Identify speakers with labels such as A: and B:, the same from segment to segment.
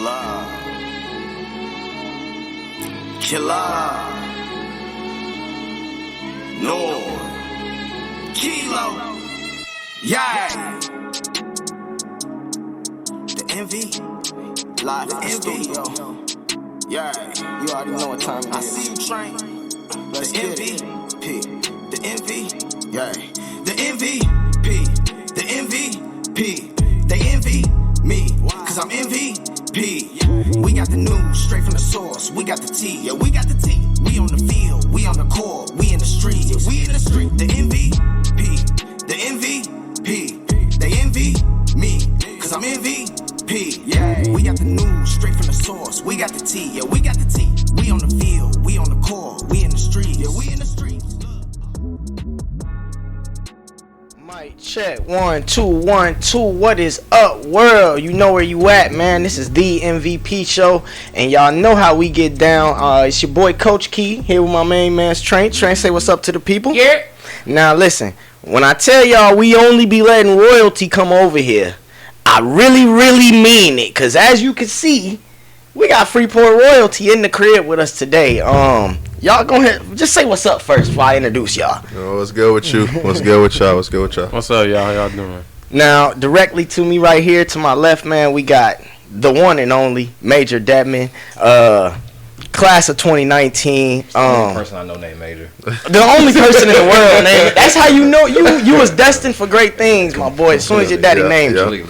A: Killer. Killer. Nord. Kilo. Yeah. The envy. Live the envy. Yeah. You already know what time it is. I see you train. Let's get it. P. The envy. Yeah. The envy. P. The envy. P. They envy me. Cause I'm MVP. We got the news straight from the source. We got the tea. Yeah, we got the tea. We on the field. We on the court. We in the street. We in the street. The MVP. The MVP. They envy me. Cause I'm MVP. Yeah. We got the news straight from the source. We got the tea. Yeah, we got the tea. We on the field. We on the court. We in the street. Yeah, we in the street.
B: Mic check 1 2 1 2. What is up, world? You know where you at, man. This is the MVP show, and y'all know how we get down. It's your boy Coach Key here with my main man's Train. Train, say what's up to the people.
C: Yeah.
B: Now listen, when I tell y'all we only be letting royalty come over here, I really mean it. Cause as you can see, we got Freeport royalty in the crib with us today. Y'all go ahead, just say what's up first before I introduce y'all.
D: Yo, what's good with you? What's good with y'all? What's good with y'all?
C: What's up, y'all? How y'all doing?
B: Now, directly to me right here, to my left, man, we got the one and only Major Dedmond, class of 2019.
C: The only person I know named Major.
B: The only person in the world named it. That's how you know you was destined for great things, my boy. As soon as your daddy named you.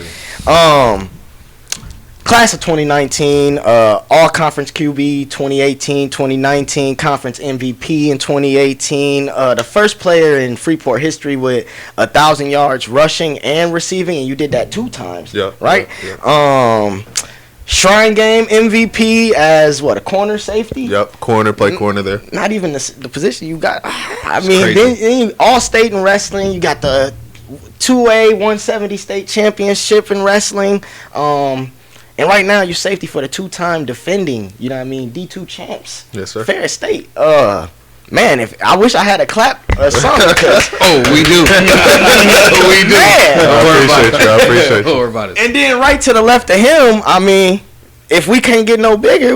B: Class of 2019, all conference QB 2018, 2019, conference MVP in 2018. The first player in Freeport history with 1,000 yards rushing and receiving, and you did that 2 times.
D: Yeah.
B: Right?
D: Yeah.
B: Shrine game MVP as what, a corner safety?
D: Yep, play corner there.
B: Not even the position you got. I
D: It's
B: mean,
D: crazy.
B: then all state in wrestling. You got the 2A 170 state championship in wrestling. And right now, you're safety for the 2-time defending, you know what I mean, D2 champs.
D: Yes, sir.
B: Ferris State. Man, if I wish I had a clap or something.
C: Oh, we do. We do.
B: Man.
D: I appreciate you.
C: Don't worry about it.
B: And then right to the left of him, I mean, if we can't get no bigger,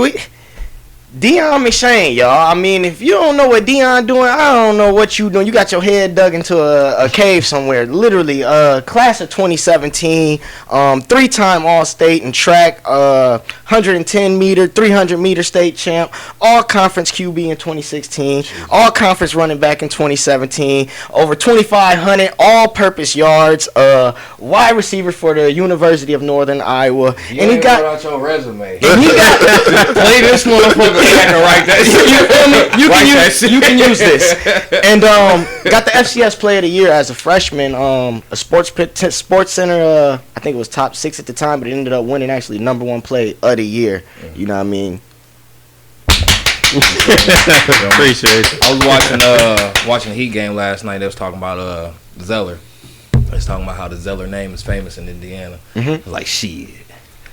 B: Deion McShane, y'all. I mean, if you don't know what Deion doing, I don't know what you doing. You got your head dug into a cave somewhere. Literally, class of 2017, 3-time All-State in track, 110 meter, 300 meter state champ, all conference QB in 2016, all conference running back in 2017, over 2,500 all-purpose yards, wide receiver for the University of Northern Iowa,
C: And he got out your resume.
B: and he got.
C: Play this motherfucker back and write that shit.
B: You can use this. And got the FCS Player of the Year as a freshman. A Sports Center, I think it was top 6 at the time, but it ended up winning actually number 1 play of the year. You know what I mean?
C: Appreciate it. I was watching the Heat game last night. They was talking about Zeller. They was talking about how the Zeller name is famous in Indiana. I was like, shit.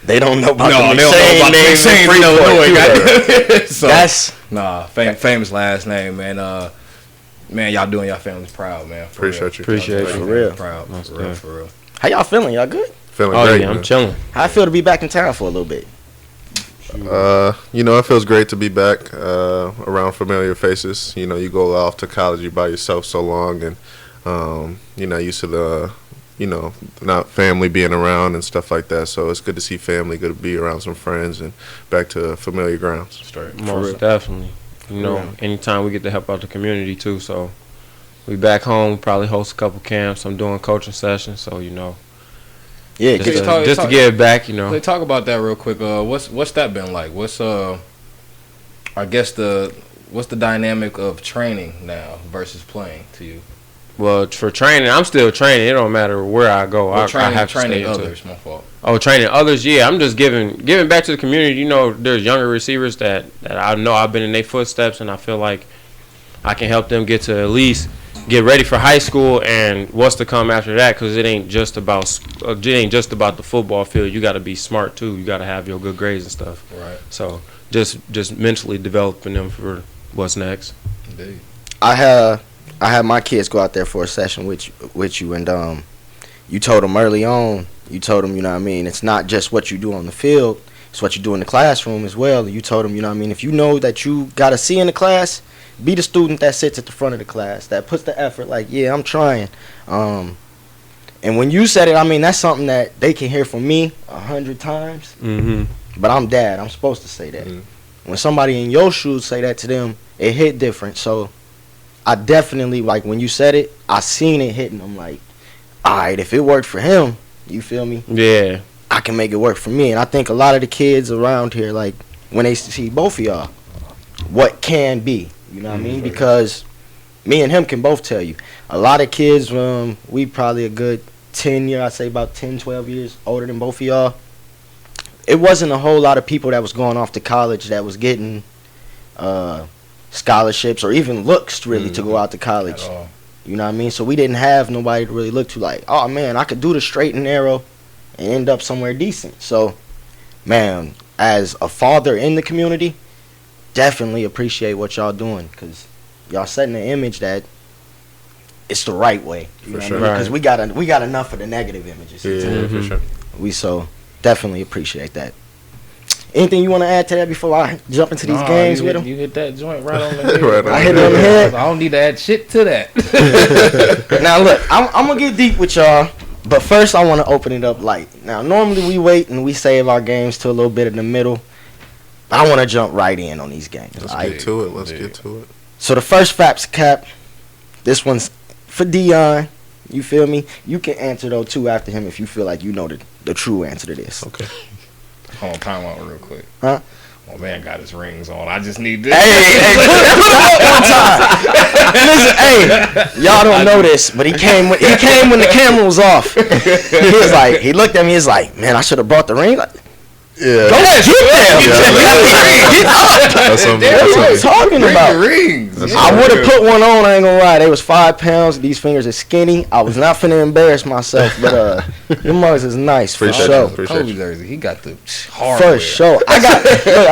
B: They don't know about
C: No,
B: the
C: they don't know about the
B: McShane
C: McShane
B: name in
C: in
B: Freeport.
C: Illinois. So,
B: That's
C: famous last name, man. Man, y'all doing y'all families proud, man. For
D: Appreciate you.
C: Appreciate
B: you. For real.
C: Proud. For real.
B: how y'all feeling? Y'all good?
D: Feeling
C: Oh,
D: great,
C: yeah, I'm
D: man.
C: chilling.
B: How I feel to be back in town for a little bit?
D: It feels great to be back around familiar faces. You know, you go off to college, you by yourself so long, and used to the not family being around and stuff like that. So it's good to see family, good to be around some friends, and back to familiar grounds.
C: Straight.
E: Most definitely. You know, anytime we get to help out the community too. So we back home, probably host a couple camps. I'm doing coaching sessions, so
B: Yeah,
E: just to give back,
C: Let's talk about that real quick. What's that been like? What's the dynamic of training now versus playing to you?
E: Well, for training, I'm still training. It don't matter where I go.
C: Well,
E: I have to
C: training
E: stay into
C: others. My fault.
E: Oh, training others. Yeah, I'm just giving back to the community. You know, there's younger receivers that I know I've been in their footsteps, and I feel like I can help them get to at least get ready for high school and what's to come after that. Because it ain't just about the football field. You got to be smart too. You got to have your good grades and stuff.
C: Right.
E: So just mentally developing them for what's next.
C: Indeed.
B: I had my kids go out there for a session with you, and you told them early on. You told them, you know what I mean. It's not just what you do on the field. It's what you do in the classroom as well. You told him, you know what I mean, if you know that you got a C in the class, be the student that sits at the front of the class, that puts the effort, like, yeah, I'm trying. And when you said it, I mean, that's something that they can hear from me 100 times. But I'm dad. I'm supposed to say that. When somebody in your shoes say that to them, it hit different. So I definitely, like, when you said it, I seen it hitting them. Like, all right, if it worked for him, you feel me?
E: Yeah.
B: I can make it work for me. And I think a lot of the kids around here, like, when they see both of y'all, what can be, you know what I mean? Because me and him can both tell you. A lot of kids, we probably a good 10 years, I'd say about 10, 12 years older than both of y'all. It wasn't a whole lot of people that was going off to college that was getting scholarships or even looks really to go out to college. You know what I mean? So we didn't have nobody to really look to like, oh man, I could do the straight and narrow and end up somewhere decent. So, man, as a father in the community, definitely appreciate what y'all doing because y'all setting the image that it's the right way. You know what I mean? Because we got enough of the negative images.
D: Yeah, for sure.
B: We so definitely appreciate that. Anything you want to add to that before I jump into these games with them?
C: You hit that joint right on the head.
B: I hit it on the head.
C: I don't need to add shit to that.
B: Now look, I'm gonna get deep with y'all, but first I want to open it up light. Now normally we wait and we save our games to a little bit in the middle. I want to jump right in on these games.
D: Let's get to it. Let's get to it.
B: So the first Faps Cap, this one's for Deion. You feel me? You can answer though too after him if you feel like you know the true answer to this.
D: Okay.
C: Hold on, time out real quick.
B: Huh?
C: Oh man, got his rings on. I just need this.
B: Hey, put him up one time. Listen, hey, y'all don't know this, but he came when the camera was off. He was like, he looked at me, he's like, man, I should have brought the ring. Like,
D: Yeah.
B: go get them. Get up.
D: That's something.
B: What are you talking about?
C: Rings.
B: I would have put one on, I ain't gonna lie. They was 5 pounds. These fingers are skinny. I was not finna embarrass myself, but your mugs is nice for
D: Appreciate
B: sure.
D: you. Appreciate
C: Kobe
D: you.
C: jersey. He got the hard
B: For sure. I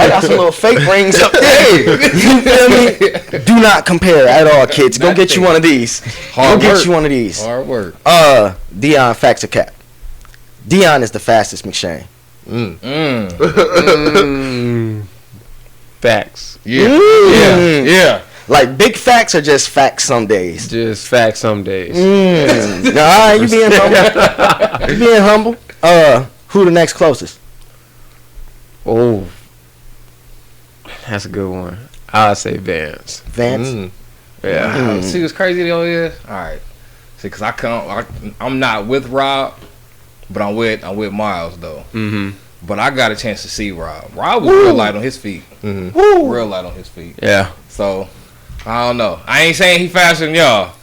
B: got some little fake rings up there. You feel me? Do not compare at all, kids. Go get you one of these.
C: Hard
B: Go get
C: work.
B: you one of these.
C: Hard work.
B: Deion, facts or cap? Deion is the fastest McShane.
E: Facts.
C: Yeah.
B: Like big facts or just facts some days?
E: Just facts some days.
B: Nah, you being humble. You being humble. Who the next closest?
E: Oh, that's a good one. I'll say Vance.
B: Vance.
E: Yeah.
C: See what's crazy though is? All right. See, cause I'm not with Rob, but I'm with Miles though. But I got a chance to see Rob. Rob was real light on his feet. Real light on his feet.
E: Yeah.
C: So I don't know. I ain't saying he faster than y'all,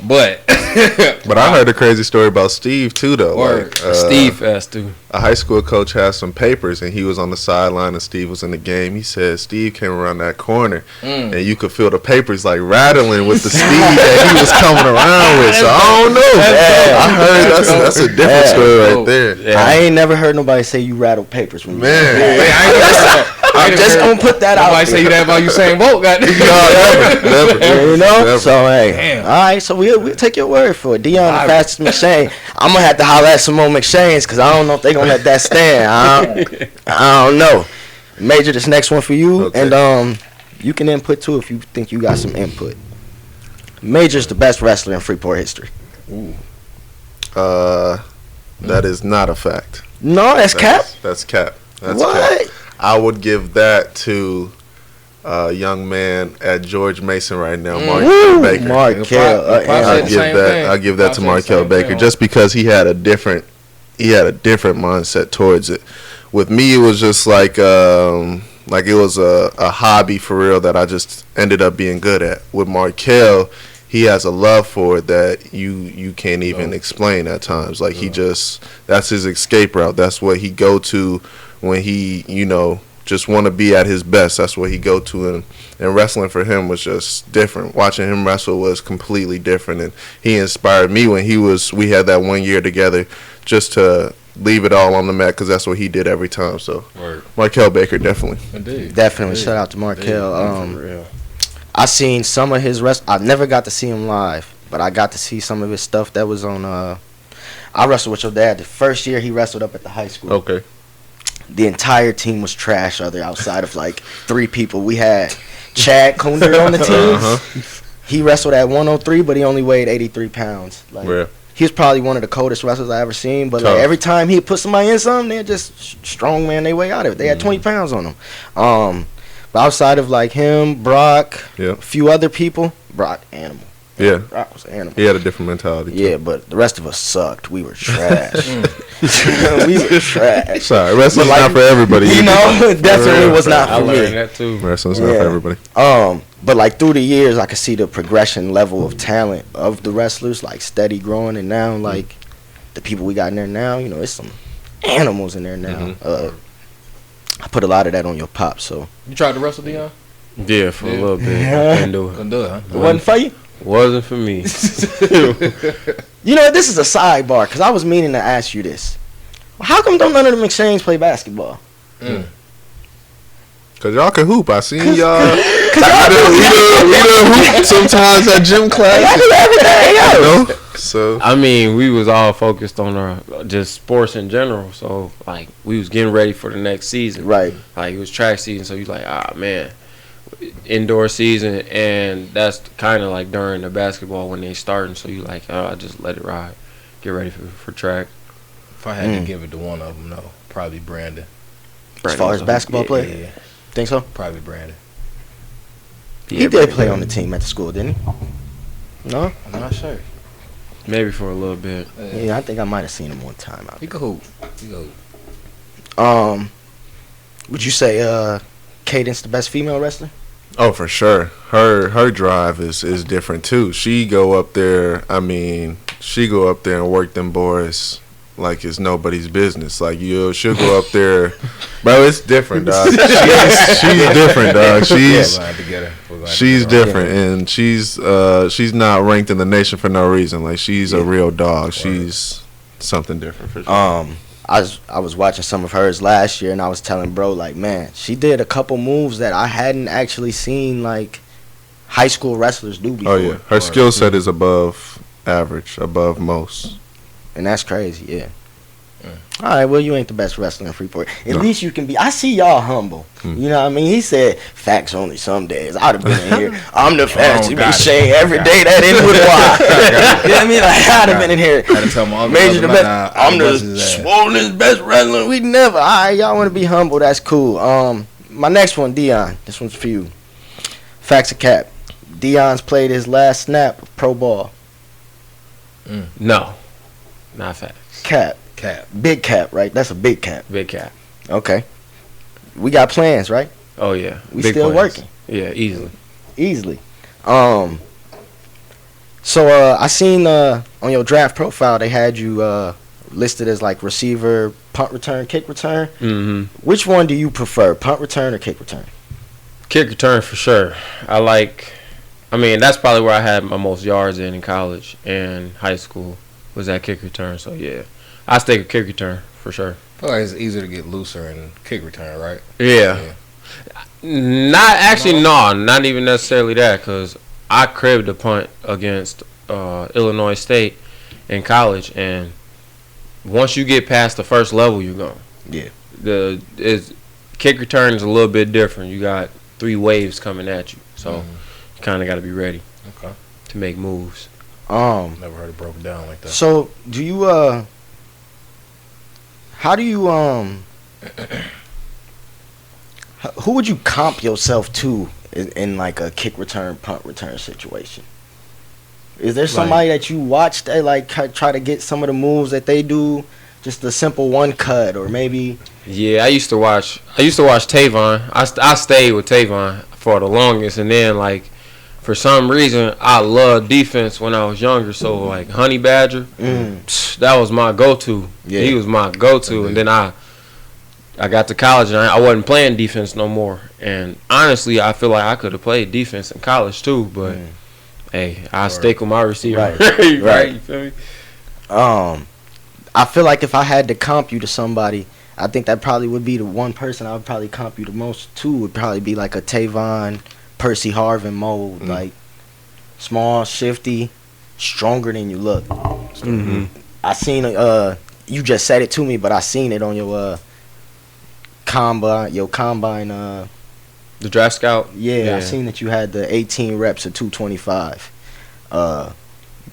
C: but
D: I heard a crazy story about Steve too, though.
C: Word.
D: Like,
E: Steve fast too.
D: a high school coach had some papers, and he was on the sideline, and Steve was in the game. He said Steve came around that corner, and you could feel the papers like rattling with the speed that he was coming around with. So I don't know. I heard that's a different story right there.
E: Yeah.
B: I ain't never heard nobody say you rattled papers when you
D: Man,
B: I'm just gonna put that out.
C: I might say you that about Usain Bolt. Goddamn.
D: never.
B: You know?
D: Never.
B: So hey,
C: Damn.
B: all right. So we'll take your word for it. Deion, the fastest McShane. I'm gonna have to holler at some more McShanes because I don't know if they gonna let that stand. I don't know. Major, this next one for you,
D: Okay.
B: and you can input too if you think you got some input. Major's the best wrestler in Freeport history.
D: That is not a fact.
B: No, that's cap.
D: That's cap. That's
B: What?
D: cap. I would give that to a young man at George Mason right now, Markel Baker.
B: Markel.
D: I'll give that to Markel Baker just because he had a different mindset towards it. With me, it was just like it was a hobby for real that I just ended up being good at. With Markel, he has a love for it that you can't even explain at times. Like that's his escape route. That's what he go to when he, just want to be at his best. That's what he go to, and wrestling for him was just different. Watching him wrestle was completely different, and he inspired me when we had that 1 year together just to leave it all on the mat because that's what he did every time. So Markel Baker, definitely.
B: Definitely. Shout out to Markel. I seen some of his I never got to see him live, but I got to see some of his stuff that was on. I wrestled with your dad the first year he wrestled up at the high school.
D: Okay.
B: The entire team was trash, outside of like 3 people. We had Chad Kunder on the team. He wrestled at 103, but he only weighed 83 pounds. Like, he was probably one of the coldest wrestlers I ever seen. But like, every time he put somebody in something, they're just strong, man. They weigh out of it. They had 20 pounds on them. But outside of like him, Brock, a few other people, Brock, animal.
D: Yeah.
B: Brock was an animal.
D: He had a different mentality.
B: Yeah, but the rest of us sucked. We were trash. We were trash.
D: Sorry, wrestling's not for everybody.
B: You know, it definitely was not for me.
E: I learned that too.
D: Wrestling's not for everybody.
B: But like through the years, I could see the progression level of talent of the wrestlers, like steady growing, and now like the people we got in there now, you know, it's some animals in there now. I put a lot of that on your pop. So
C: you tried to wrestle, Deion?
E: Yeah, for a little bit. I couldn't do it.
C: Couldn't do it, huh?
B: It wasn't for you?
E: Wasn't for me.
B: You know, this is a sidebar because I was meaning to ask you this. How come don't none of the McShanes play basketball?
D: Cause y'all can hoop. I seen y'all. We done hoop sometimes at gym class.
B: I do everything else.
D: You know? So
E: I mean, we was all focused on our just sports in general. So like, we was getting ready for the next season.
B: Right.
E: Like it was track season, so you like, man, indoor season, and that's kind of like during the basketball when they starting. So you like, I just let it ride, get ready for track.
C: If I had to give it to one of them, though, probably Brandon.
B: As far as basketball player?
C: Yeah.
B: Think so?
C: Probably Brandon.
B: He did play on the team at the school, didn't he? No?
C: I'm not sure.
E: Maybe for a little bit.
B: Yeah, I think I might have seen him one time out.
C: He could hoop. He could hoop.
B: Would you say Cadence the best female wrestler?
D: Oh, for sure. Her drive is different too. She go up there. I mean, she go up there and work them boys like it's nobody's business. Like she'll go up there, bro. It's different, dog. She's different, dog. She's different, and she's not ranked in the nation for no reason. Like she's a real dog. She's something different for sure.
B: I was watching some of hers last year, and I was telling bro, like, man, she did a couple moves that I hadn't actually seen like high school wrestlers do before.
D: Oh yeah, her skill set is above average, above most.
B: And that's crazy, yeah. All right, well, you ain't the best wrestler in Freeport. At least you can be. I see y'all humble. You know what I mean? He said, facts only some days. I'd have been in here. I'm the fastest McShane every day that ends with Y. You know what I mean? Like, I'd have been in here. Major the best. I'm the swollenest best wrestler. We never. All right, y'all want to be humble. That's cool. My next one, Deion. This one's for you. Facts or cap? Deion's played his last snap of pro ball.
E: No. Not facts.
B: Cap. Big cap, right? That's a big cap.
E: Big cap.
B: Okay. We got plans, right?
E: Oh yeah.
B: We
E: Big
B: still
E: plans.
B: working.
E: Yeah, easily.
B: So I seen on your draft profile they had you listed as like receiver, punt return, kick return.
E: Mm-hmm.
B: Which one do you prefer, punt return or kick return?
E: Kick return for sure. I mean, that's probably where I had my most yards in college and high school was that kick return. So yeah, I stick with kick return for sure.
C: I feel like it's easier to get looser in kick return, right?
E: Yeah. Not even necessarily that, because I cribbed a punt against Illinois State in college, and once you get past the first level, you're gone.
B: Yeah.
E: Kick return is a little bit different. You got 3 waves coming at you, so you kind of got to be ready to make moves.
C: Never heard it broken down like that.
B: So do you how do you who would you comp yourself to in like a kick return, punt return situation? Is there somebody that you watch that like try to get some of the moves that they do, just a simple one cut, or maybe?
E: Yeah, I used to watch Tavon. I stayed with Tavon for the longest, and then like for some reason I loved defense when I was younger. So like Honey Badger, that was my go-to. Yeah. He was my go-to, and then I got to college and I wasn't playing defense no more. And honestly, I feel like I could have played defense in college too, but hey, I stick with my receiver. Right. You feel me?
B: I feel like if I had to comp you to somebody, I think that probably would be the one person I would probably comp you the most to would probably be like a Tavon, Percy Harvin mold, like small, shifty, stronger than you look. I seen you just said it to me, but I seen it on your combine,
E: The draft scout.
B: I seen that you had the 18 reps of 225.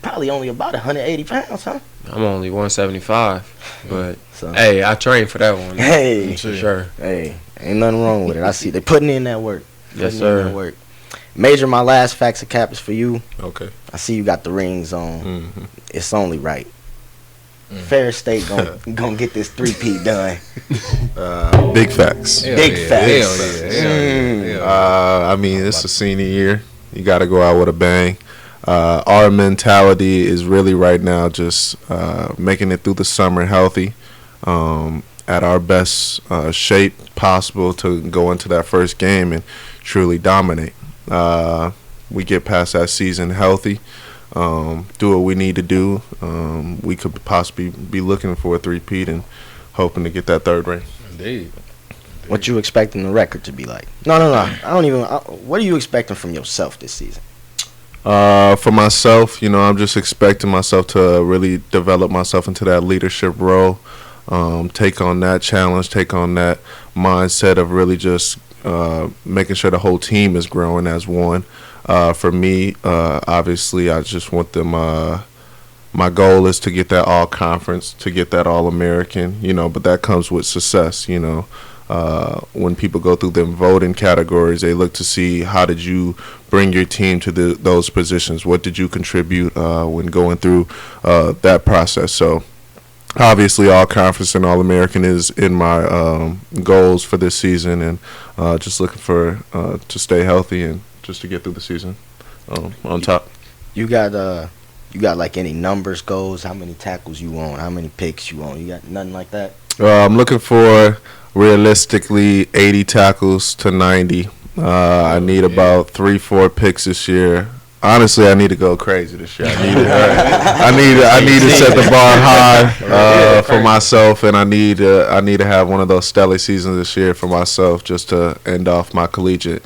B: Probably only about 180 pounds, huh?
E: I'm only 175, but
B: So,
E: hey, I trained for that one.
B: hey,
E: For sure.
B: hey, ain't nothing wrong with it. I see they putting in that work.
E: Yes,
B: Putting in
E: sir.
B: that work. Major, my last facts of cap is for you.
D: Okay.
B: I see you got the rings on.
D: Mm-hmm.
B: It's only right. Ferris State gonna get this 3P done.
D: Big facts.
B: Big facts.
D: I mean, it's a senior year. You got to go out with a bang. Our mentality is really right now just making it through the summer healthy, at our best shape possible to go into that first game and truly dominate. We get past that season healthy, do what we need to do. We could possibly be looking for a three-peat and hoping to get that third ring.
C: Indeed.
B: What you expecting the record to be like? No. What are you expecting from yourself this season?
D: For myself, I'm just expecting myself to really develop myself into that leadership role, take on that challenge, take on that mindset of really just making sure the whole team is growing as one. For me, obviously, I just want them. My goal is to get that all-conference, to get that all-American, but that comes with success, when people go through them voting categories, they look to see how did you bring your team to those positions? What did you contribute when going through that process? So obviously all-conference and all-American is in my goals for this season, and just looking for to stay healthy and just to get through the season on top.
B: You got like any numbers goals? How many tackles you want? How many picks you want? You got nothing like that?
D: I'm looking for realistically 80 tackles to 90. I need about 3-4 picks this year. Honestly, I need to go crazy this year. I need to set the bar high for myself, and I need to have one of those stellar seasons this year for myself, just to end off my collegiate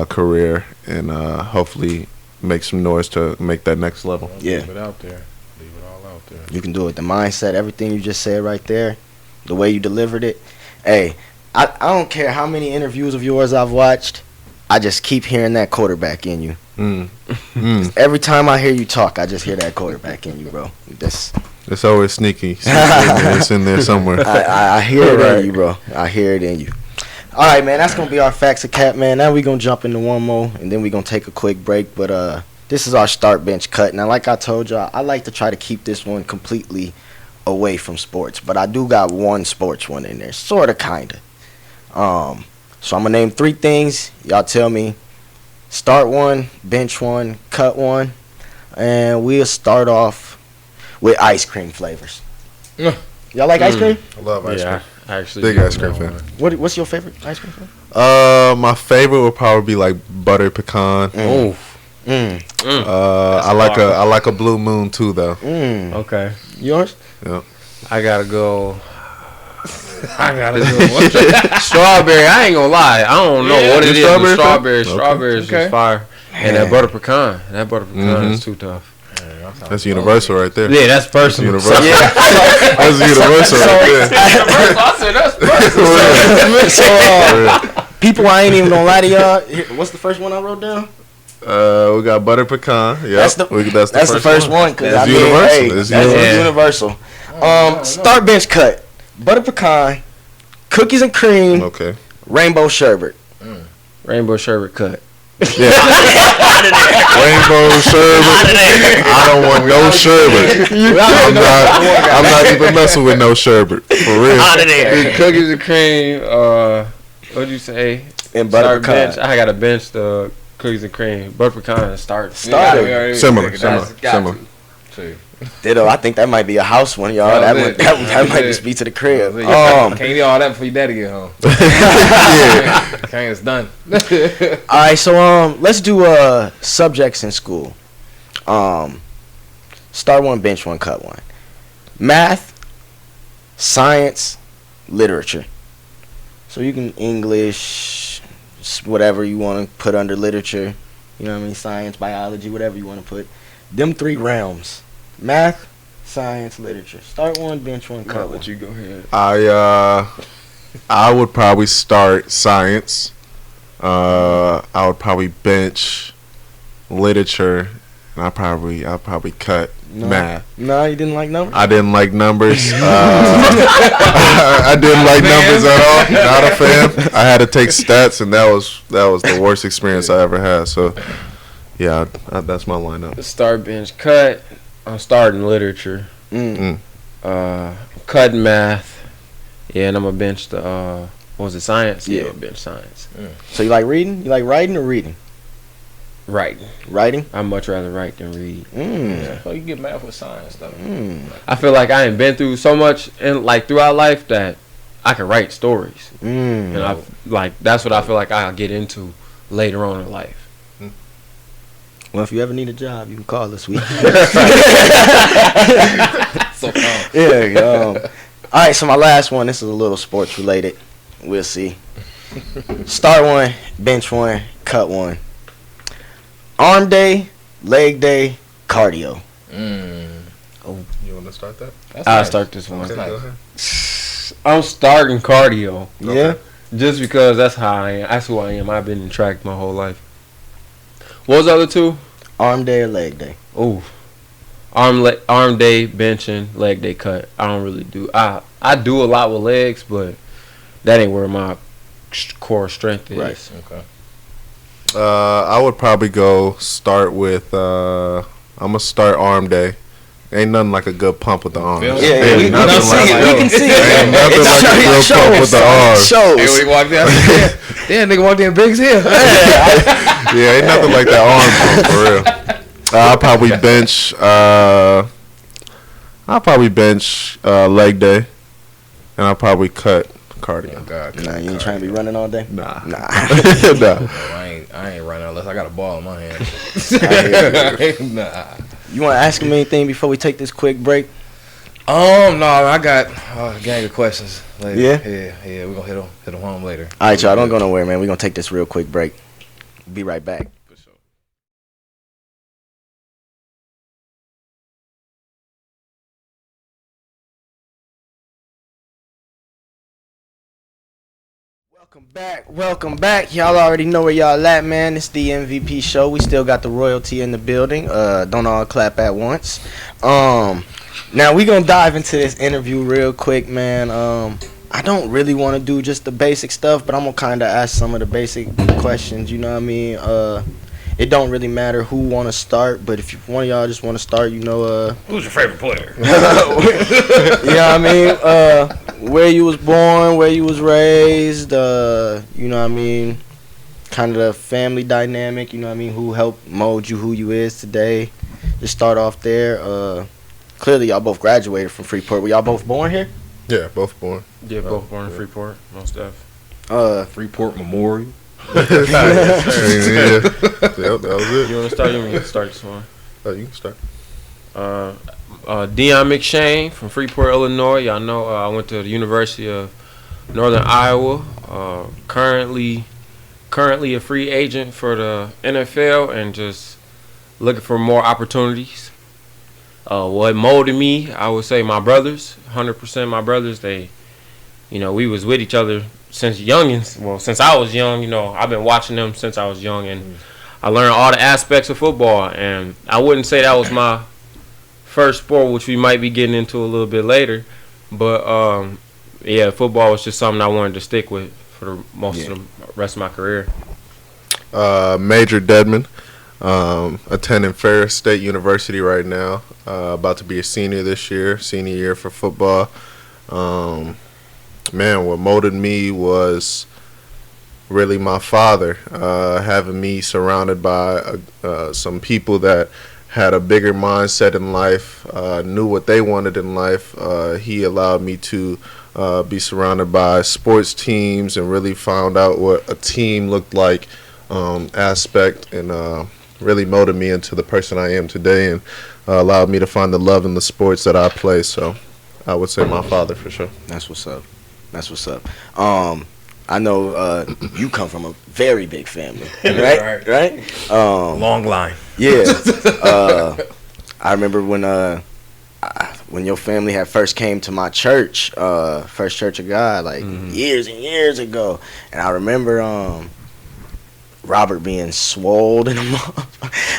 D: career and hopefully make some noise to make that next level.
B: Yeah.
C: Leave it out there. Leave it all out there.
B: You can do it. The mindset, everything you just said right there, the way you delivered it. Hey, I don't care how many interviews of yours I've watched. I just keep hearing that quarterback in you. Every time I hear you talk, I just hear that quarterback in you, bro.
D: It's always sneaky. It's in there somewhere.
B: I hear it in you, bro. I hear it in you. All right, man. That's gonna be our facts of cap, man. Now we gonna jump into one more, and then we gonna take a quick break. But this is our start bench cut. Now, like I told y'all, I like to try to keep this one completely away from sports, but I do got one sports one in there, sorta, kinda. So I'm gonna name 3 things. Y'all tell me, start one, bench one, cut one, and we'll start off with ice cream flavors. Y'all like ice cream?
D: I love ice cream.
E: I actually
D: Big
E: do
D: ice cream
E: know
D: fan.
E: one.
B: What's your favorite ice cream flavor?
D: My favorite would probably be like butter pecan. I like a blue moon too, though.
E: Okay.
B: Yours?
D: Yeah.
E: I gotta go. Strawberry. I ain't gonna lie. I don't know what it is. Strawberry.
D: Strawberry?
E: Strawberry is just fire. And that butter pecan. That butter pecan is too tough.
D: That's universal right there.
E: Yeah, that's personal.
D: That's universal. That's universal right there.
E: I said that's personal.
B: So, people, I ain't even gonna lie to y'all. Here, what's the first one I wrote down?
D: We got butter pecan. Yeah,
B: That's the first one. Cause
D: It's
B: I mean,
D: universal.
B: hey,
D: It's
B: that's universal. Start bench cut. Butter pecan, cookies and cream,
D: Okay.
B: rainbow sherbet.
E: Rainbow sherbet cut.
D: Yeah. Rainbow sherbet. I don't want no sherbet. I'm not even messing with no sherbet. For real.
B: Out of there.
E: Cookies and cream. What'd you say?
B: And butter
E: Start
B: pecan.
E: bench. I gotta bench the cookies and cream. Butter pecan and start.
D: Similar.
B: Ditto. I think that might be a house one, y'all. That might just be to the crib.
C: Can't eat all that before your daddy get home. Okay, it's done.
B: All right, so let's do subjects in school. Start one, bench one, cut one. Math, science, literature. So you can English, whatever you want to put under literature. You know what I mean? Science, biology, whatever you want to put. Them 3 realms. Math, science, literature. Start one, bench one, cut one.
E: You go ahead.
D: I I would probably start science. I would probably bench literature, and I'll probably cut math.
B: No, you didn't like numbers?
D: I didn't like numbers. I didn't like numbers at all. Not a fan. I had to take stats, and that was the worst experience I ever had. So, yeah, that's my lineup.
E: Start, bench, cut. I'm starting literature. Cutting math. Yeah, and I'm gonna bench the what was it, science? Yeah, bench science.
B: So you like reading? You like writing or reading?
E: Writing.
B: Writing?
E: I'd much rather write than read.
C: Yeah. So you get math with science though.
E: I feel like I ain't been through so much and like throughout life that I can write stories. And I like that's what I feel like I'll get into later on in life.
B: Well, if you ever need a job, you can call us. We
C: So calm.
B: yeah. All right, so my last one. This is a little sports related. We'll see. Start one, bench one, cut one. Arm day, leg day, cardio.
D: You want to start that?
E: I'll start this one.
D: Okay, go ahead.
E: I'm starting cardio.
B: Yeah.
E: Just because that's how I am. That's who I am. I've been in track my whole life. What was the other two?
B: Arm day or leg day?
E: Ooh. Arm day, benching, leg day, cut. I don't really do. I do a lot with legs, but that ain't where my core strength is.
B: Right.
C: Okay.
D: I would probably go start with. I'm gonna start arm day. Ain't nothing like a good pump with the arms.
C: Yeah,
B: we
D: Ain't nothing
B: can see it. We can see it.
D: Ain't nothing
B: It's
D: like a good pump with the arms.
B: Shows.
C: Hey, when he walked in, I said, yeah, nigga walked in Big's here.
D: Yeah, ain't nothing like that arm pump for real. I'll probably bench leg day, and I'll probably cut cardio.
C: Oh, God,
B: Nah, you ain't trying to be running all day?
D: Nah.
B: Nah.
D: Nah.
C: I ain't running unless I got a ball in my hand. Nah.
B: You want to ask him anything before we take this quick break?
C: No, I got a gang of questions later.
B: Yeah?
C: Yeah. We're gonna hit them home later.
B: All right, y'all. Don't go nowhere, man. We're going to take this real quick break. Be right back.
C: For sure.
B: Welcome back. Y'all already know where y'all at, man. It's the MVP show. We still got the royalty in the building. Don't all clap at once. Now we gonna dive into this interview real quick, man. I don't really want to do just the basic stuff, but I'm gonna kind of ask some of the basic questions. You know what I mean? It don't really matter who want to start, but if one of y'all just want to start, you know,
C: Who's your favorite player?
B: you know what I mean? Where you was born, where you was raised, you know what I mean? Kind of the family dynamic, you know what I mean? Who helped mold you who you is today. Just start off there. Clearly, y'all both graduated from Freeport. Were y'all both born here?
D: Yeah, both born.
E: Yeah, both born in Freeport, most def.
C: Freeport Memorial.
D: Yeah, that was it.
E: You want to start? You want me to start this one?
D: You can start.
E: Deion McShane from Freeport, Illinois. Y'all know I went to the University of Northern Iowa. Currently a free agent for the NFL and just looking for more opportunities. What molded me, I would say my brothers, 100% my brothers. They, you know, we was with each other since youngins. Well, since I was young, you know, I've been watching them since I was young, and I learned all the aspects of football. And I wouldn't say that was my first sport, which we might be getting into a little bit later. But yeah, football was just something I wanted to stick with for the most of the rest of my career.
D: Major Dedmond, attending Ferris State University right now. About to be a senior this year, senior year for football. Man, what molded me was really my father, having me surrounded by some people that had a bigger mindset in life, knew what they wanted in life. He allowed me to be surrounded by sports teams and really found out what a team looked like, aspect, and really molded me into the person I am today, and allowed me to find the love in the sports that I play. So I would say my father for sure.
B: That's what's up. That's what's up. I know you come from a very big family, right? Right?
C: Long line.
B: Yeah. I remember when I when your family had first came to my church, First Church of God, like years and years ago, and I remember Robert being swole in the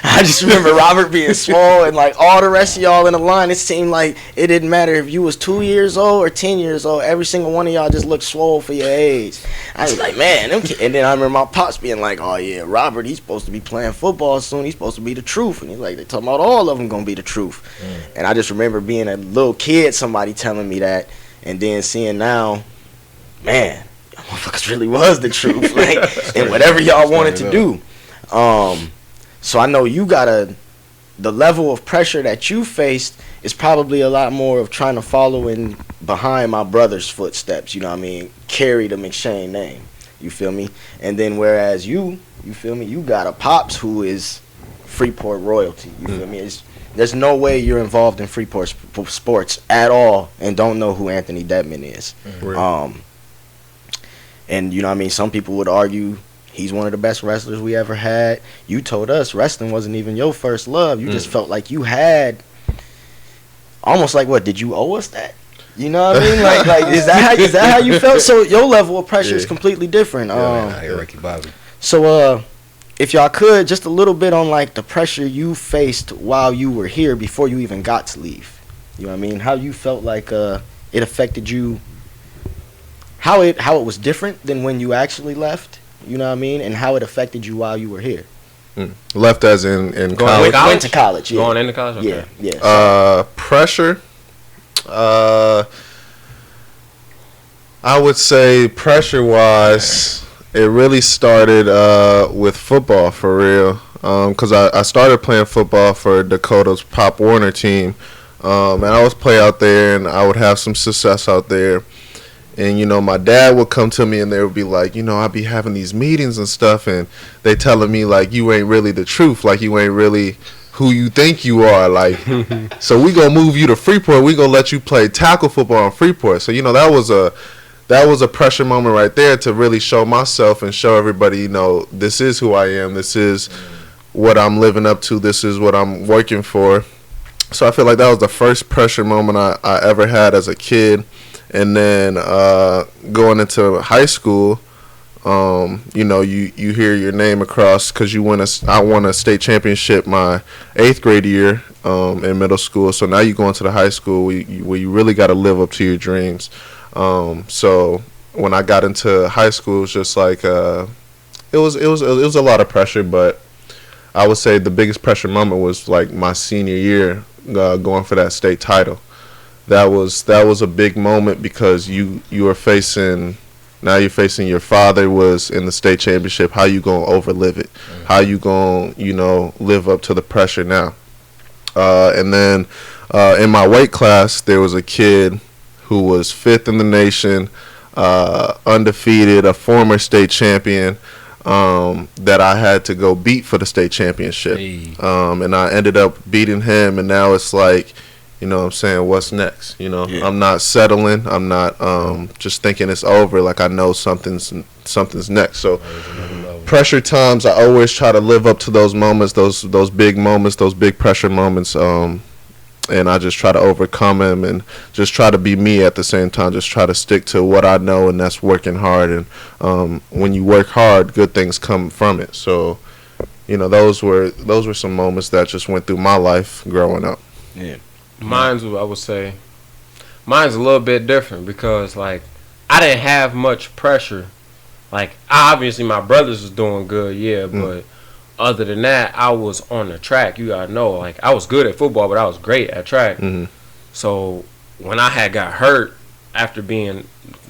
B: I just remember Robert being swole, and like all the rest of y'all in the line, it seemed like it didn't matter if you was 2 years old or 10 years old. Every single one of y'all just looked swole for your age. I was like, man, and then I remember my pops being like, oh yeah, Robert, he's supposed to be playing football soon. He's supposed to be the truth. And he's like, they talking about all of them gonna be the truth. And I just remember being a little kid, somebody telling me that, and then seeing now, man, motherfuckers really was the truth, like, and whatever y'all wanted to do. So I know you the level of pressure that you faced is probably a lot more of trying to follow in behind my brother's footsteps, you know what I mean? Carry the McShane name, you feel me? And then whereas you feel me, you got a pops who is Freeport royalty, you feel me? There's no way you're involved in Freeport sports at all and don't know who Anthony Dedmond is. And you know what I mean, some people would argue he's one of the best wrestlers we ever had. You told us wrestling wasn't even your first love. You just felt like you had almost like, what, did you owe us that? You know what I mean? Like is that how you felt? So your level of pressure is completely different.
C: Ricky Bobby.
B: So if y'all could, just a little bit on like the pressure you faced while you were here before you even got to leave. You know what I mean? How you felt like it affected you. How it was different than when you actually left, you know what I mean, and how it affected you while you were here.
D: Left as in college?
B: Went to college, yeah.
E: Going into college? Okay.
B: Yeah.
D: Pressure. I would say pressure-wise, it really started with football, for real. Because I started playing football for Dakota's Pop Warner team. And I would play out there, and I would have some success out there. And, you know, my dad would come to me and they would be like, you know, I'd be having these meetings and stuff, and they telling me, like, you ain't really the truth. Like, you ain't really who you think you are. Like, so we going to move you to Freeport. We going to let you play tackle football in Freeport. So, you know, that was a pressure moment right there to really show myself and show everybody, you know, this is who I am. This is what I'm living up to. This is what I'm working for. So I feel like that was the first pressure moment I ever had as a kid. And then going into high school, you know, you hear your name across because I won a state championship my 8th grade year in middle school. So now you go into the high school where you really got to live up to your dreams. So when I got into high school, it was just like it was a lot of pressure. But I would say the biggest pressure moment was like my senior year, going for that state title. That was a big moment because you were facing your father was in the state championship. How you gonna overlive it? How you gonna, you know, live up to the pressure now? And then in my weight class there was a kid who was 5th in the nation, undefeated, a former state champion, that I had to go beat for the state championship. And I ended up beating him, and now it's like, you know what I'm saying, what's next? You know, I'm not settling. I'm not just thinking it's over. Like, I know something's next. So pressure times, I always try to live up to those moments, those big moments, those big pressure moments. And I just try to overcome them and just try to be me at the same time. Just try to stick to what I know, and that's working hard. And when you work hard, good things come from it. So, you know, those were some moments that just went through my life growing up.
B: Yeah.
E: Mine's a little bit different because, like, I didn't have much pressure. Like, obviously my brothers was doing good, but other than that, I was on the track. You gotta know, like, I was good at football, but I was great at track. So when I had got hurt after I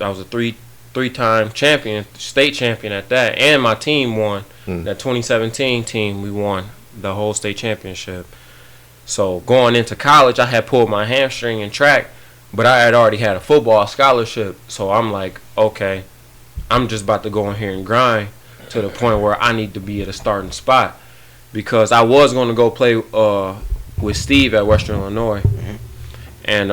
E: was a three-time champion, state champion at that, and my team won. That 2017 team, we won the whole state championship. So going into college, I had pulled my hamstring in track, but I had already had a football scholarship. So I'm like, okay, I'm just about to go in here and grind to the point where I need to be at a starting spot, because I was going to go play with Steve at Western Illinois. And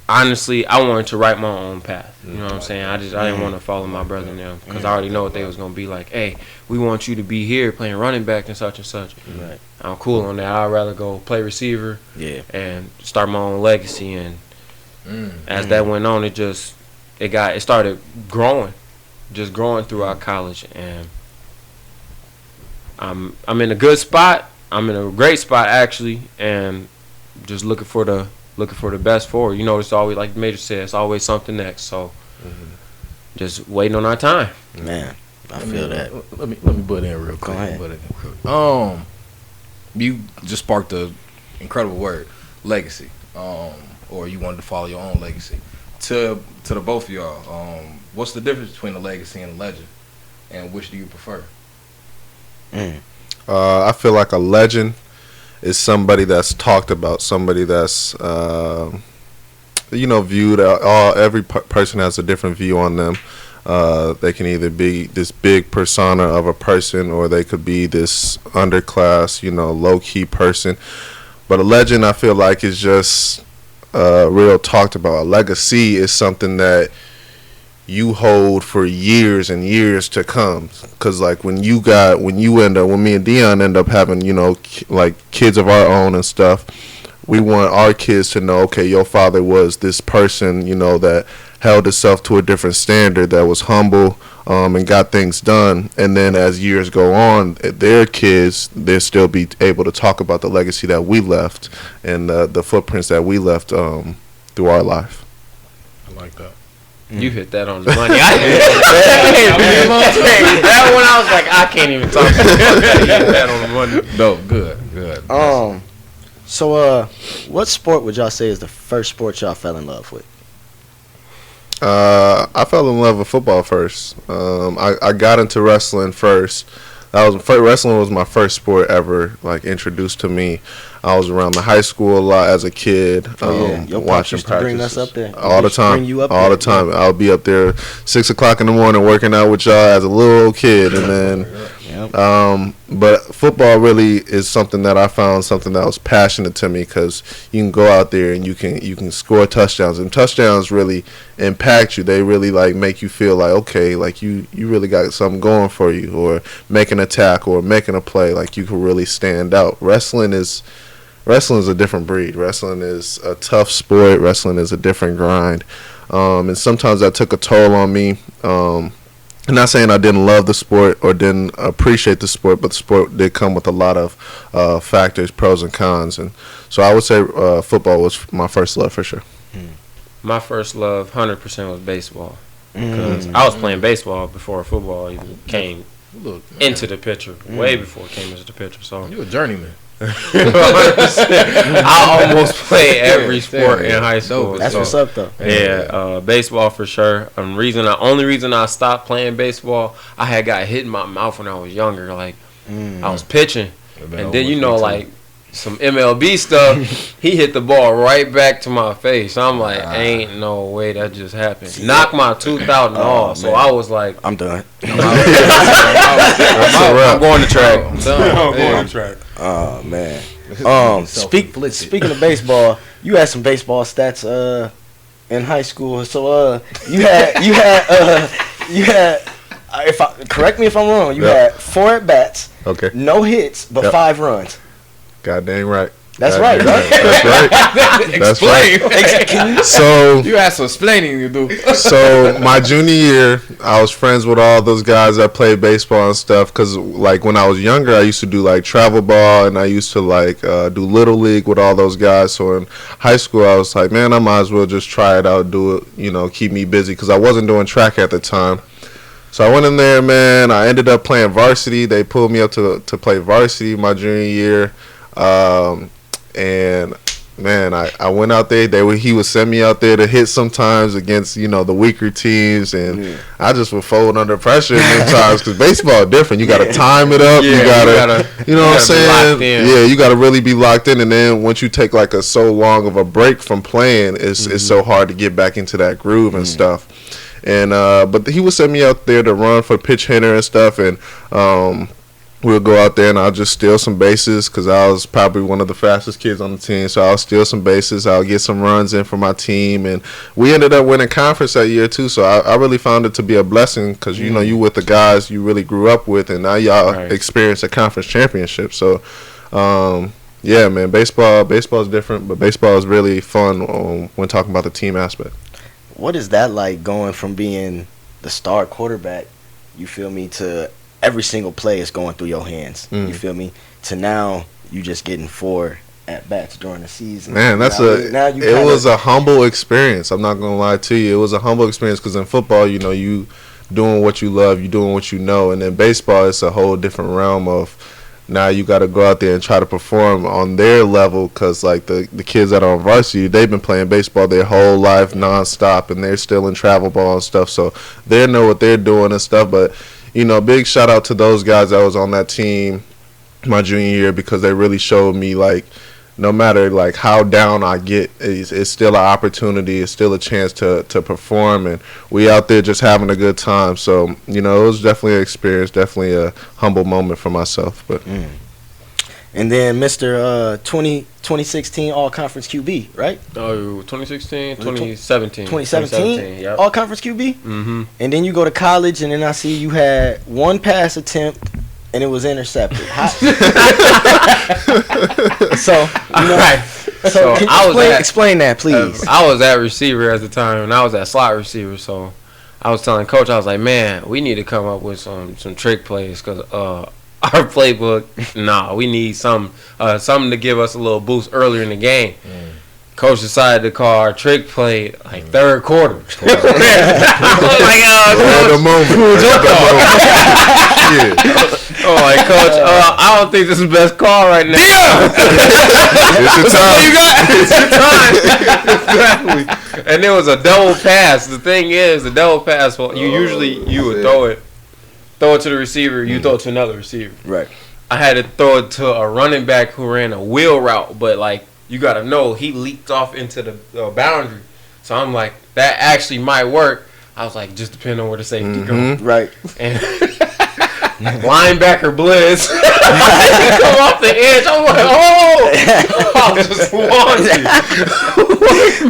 E: honestly, I wanted to write my own path. You know what I'm saying? I didn't want to follow my brother and them because I already know what they was gonna be like. Hey, we want you to be here playing running back and such and such.
B: Right.
E: I'm cool on that. I'd rather go play receiver.
B: Yeah.
E: And start my own legacy. And as that went on, it started growing, just growing throughout college. And I'm in a good spot. I'm in a great spot actually, and just looking for the best forward. You know, it's always, like the Major said, it's always something next. So just waiting on our time.
B: Man, I feel that.
C: Let me butt in real quick.
B: Go ahead.
C: You just sparked the incredible word, legacy. Or you wanted to follow your own legacy. To the both of y'all, what's the difference between a legacy and a legend, and which do you prefer?
D: I feel like a legend is somebody that's talked about, somebody that's viewed. Every person has a different view on them. They can either be this big persona of a person, or they could be this underclass, low key person. But a legend, I feel like, is just real talked about. A legacy is something that you hold for years and years to come. Cause like when me and Deion end up having, like kids of our own and stuff, we want our kids to know, okay, your father was this person, that held himself to a different standard, that was humble, and got things done. And then as years go on, their kids, they'll still be able to talk about the legacy that we left and the footprints that we left through our life.
C: I like that.
E: You hit that on the money. That one, I was like, I can't even talk. You hit that on the money.
C: No, good.
B: So, what sport would y'all say is the first sport y'all fell in love with?
D: I fell in love with football first. I got into wrestling first. Wrestling was my first sport ever, like, introduced to me. I was around the high school a lot as a kid,
B: Your
D: watching
B: used to bring
D: practices
B: us up there.
D: all the time.
B: Bring you up
D: all
B: there.
D: the time. I'll be up there 6 o'clock in the morning working out with y'all as a little kid, and then. But football really is something that I found something that was passionate to me, because you can go out there and you can score touchdowns, and touchdowns really impact you. They really like make you feel like, okay, like you really got something going for you, or make an attack or making a play, like you can really stand out. Wrestling is a different breed. Wrestling is a tough sport. Wrestling is a different grind, and sometimes that took a toll on me. I'm not saying I didn't love the sport or didn't appreciate the sport, but the sport did come with a lot of factors, pros and cons. And so I would say football was my first love for sure.
E: My first love, 100%, was baseball. Because I was playing baseball before football even came into the picture. Way before it came into the picture. So
C: You a journeyman.
E: 100%. I almost played every sport in high school.
B: That's what's up, though.
E: Yeah, baseball for sure. Only reason I stopped playing baseball, I had got hit in my mouth when I was younger. Like, I was pitching, and then like some MLB stuff, he hit the ball right back to my face. I'm like, ain't no way that just happened. Knocked my tooth out and all. So I was like,
B: I'm done.
E: I'm going to track.
C: I'm going to track.
B: Oh man. Speaking of baseball, you had some baseball stats in high school. So you had correct me if I'm wrong. You had 4 at bats.
D: Okay.
B: No hits, but 5 runs.
D: God dang right.
B: That's right, right?
D: That's right. That's right. So
C: You had some explaining to do.
D: So my junior year, I was friends with all those guys that played baseball and stuff. Cause like when I was younger, I used to do like travel ball, and I used to like do little league with all those guys. So in high school, I was like, man, I might as well just try it out, do it, keep me busy, cause I wasn't doing track at the time. So I went in there, man. I ended up playing varsity. They pulled me up to play varsity my junior year. And man, I went out there. He would send me out there to hit sometimes against the weaker teams, and I just would fold under pressure sometimes, because baseball is different. You got to time it up. You gotta you know what I'm saying? Yeah, you got to really be locked in. And then once you take like so long of a break from playing, it's so hard to get back into that groove and stuff. And but he would send me out there to run for pitch hitter and stuff, and we'll go out there and I'll just steal some bases because I was probably one of the fastest kids on the team. So I'll steal some bases. I'll get some runs in for my team. And we ended up winning conference that year, too. So I really found it to be a blessing because, you know, you with the guys you really grew up with, and now y'all experience a conference championship. So, yeah, man, baseball is different, but baseball is really fun when talking about the team aspect.
B: What is that like going from being the star quarterback, you feel me, to every single play is going through your hands, you feel me, to now you just getting 4 at-bats during the season?
D: Man, it was a humble experience. I'm not going to lie to you. It was a humble experience because in football, you know, you doing what you love, you doing what you know, and in baseball, it's a whole different realm of now you got to go out there and try to perform on their level because, like, the kids that are on varsity, they've been playing baseball their whole life nonstop, and they're still in travel ball and stuff, so they know what they're doing and stuff. But, you know, big shout-out to those guys that was on that team my junior year because they really showed me, like, no matter, like, how down I get, it's still an opportunity. It's still a chance to perform, and we out there just having a good time. So, you know, it was definitely an experience, definitely a humble moment for myself. But
B: And then Mr. 2016 All-Conference QB, right?
E: Oh, 2016, 2017.
B: 2017?
E: Yep.
B: All-Conference QB? Mm-hmm. And then you go to college, and then I see you had 1 pass attempt, and it was intercepted. So, you know, so can you explain that, please?
E: I was at receiver at the time, and I was at slot receiver. So I was telling coach, I was like, man, we need to come up with some trick plays because our playbook, we need something to give us a little boost earlier in the game. Coach decided to call our trick play like third quarter. I was like, oh my coach, I don't think this is the best call right now.
D: it's your time.
E: It's your time. Exactly. And it was a double pass. The thing is, the double pass, you would throw it to the receiver, you throw it to another receiver.
B: Right.
E: I had to throw it to a running back who ran a wheel route, but like you got to know he leaked off into the boundary. So I'm like, that actually might work. I was like, just depend on where the safety goes.
B: Right.
E: And linebacker blitz. Come off the edge. I'm like, oh! I was just launching.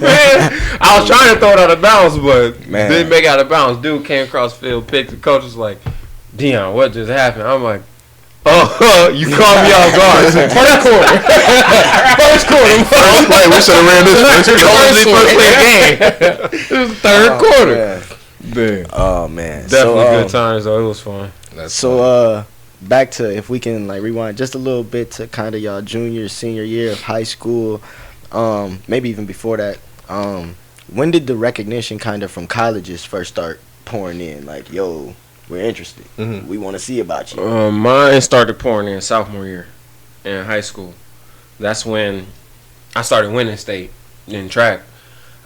E: Man, I was trying to throw it out of bounds, but didn't make it out of bounds. Dude came across the field, picked. The coach was like, Deion, what just happened? I'm like, oh, you caught me off guard. First quarter. First play.
D: We should have ran this.
E: First play of the game. It was the third quarter.
B: Man. Oh man.
E: Definitely good times though. It was fun.
B: Back to, if we can like rewind just a little bit to kind of y'all junior, senior year of high school, maybe even before that. When did the recognition kind of from colleges first start pouring in? Like, yo, we're interested. We want to see about you.
E: Mine started pouring in sophomore year in high school. That's when I started winning state in track.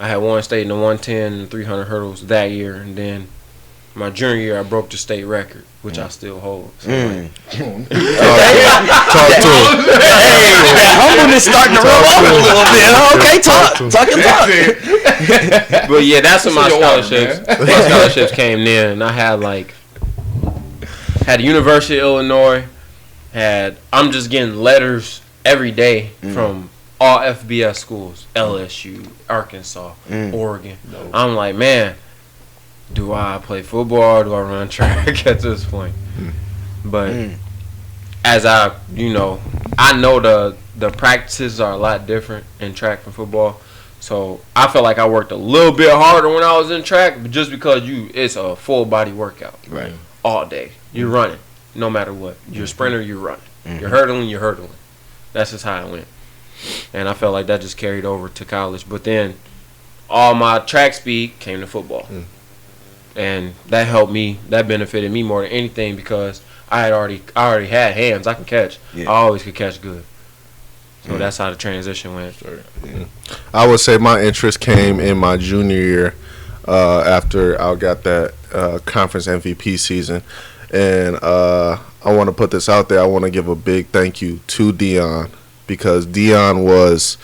E: I had won state in the 110 and 300 hurdles that year, and then my junior year I broke the state record, which I still hold. So
D: Talk to him.
B: That humbleness starting to roll off a little bit. Okay, talk.
E: But yeah, that's when my scholarships came in. And I had the University of Illinois. I'm just getting letters every day from all FBS schools, LSU, Arkansas, Oregon. I'm like, man, do I play football or do I run track at this point? But as I know the practices are a lot different in track from football. So I felt like I worked a little bit harder when I was in track, but just because it's a full body workout.
B: Right.
E: All day. You're running, no matter what. You're a sprinter, you're running. You're hurdling. That's just how it went. And I felt like that just carried over to college. But then all my track speed came to football. And that helped me. That benefited me more than anything because I already had hands. I can catch. Yeah. I always could catch good. So that's how the transition went.
D: I would say my interest came in my junior year after I got that conference MVP season. And I want to put this out there. I want to give a big thank you to Deion because Deion was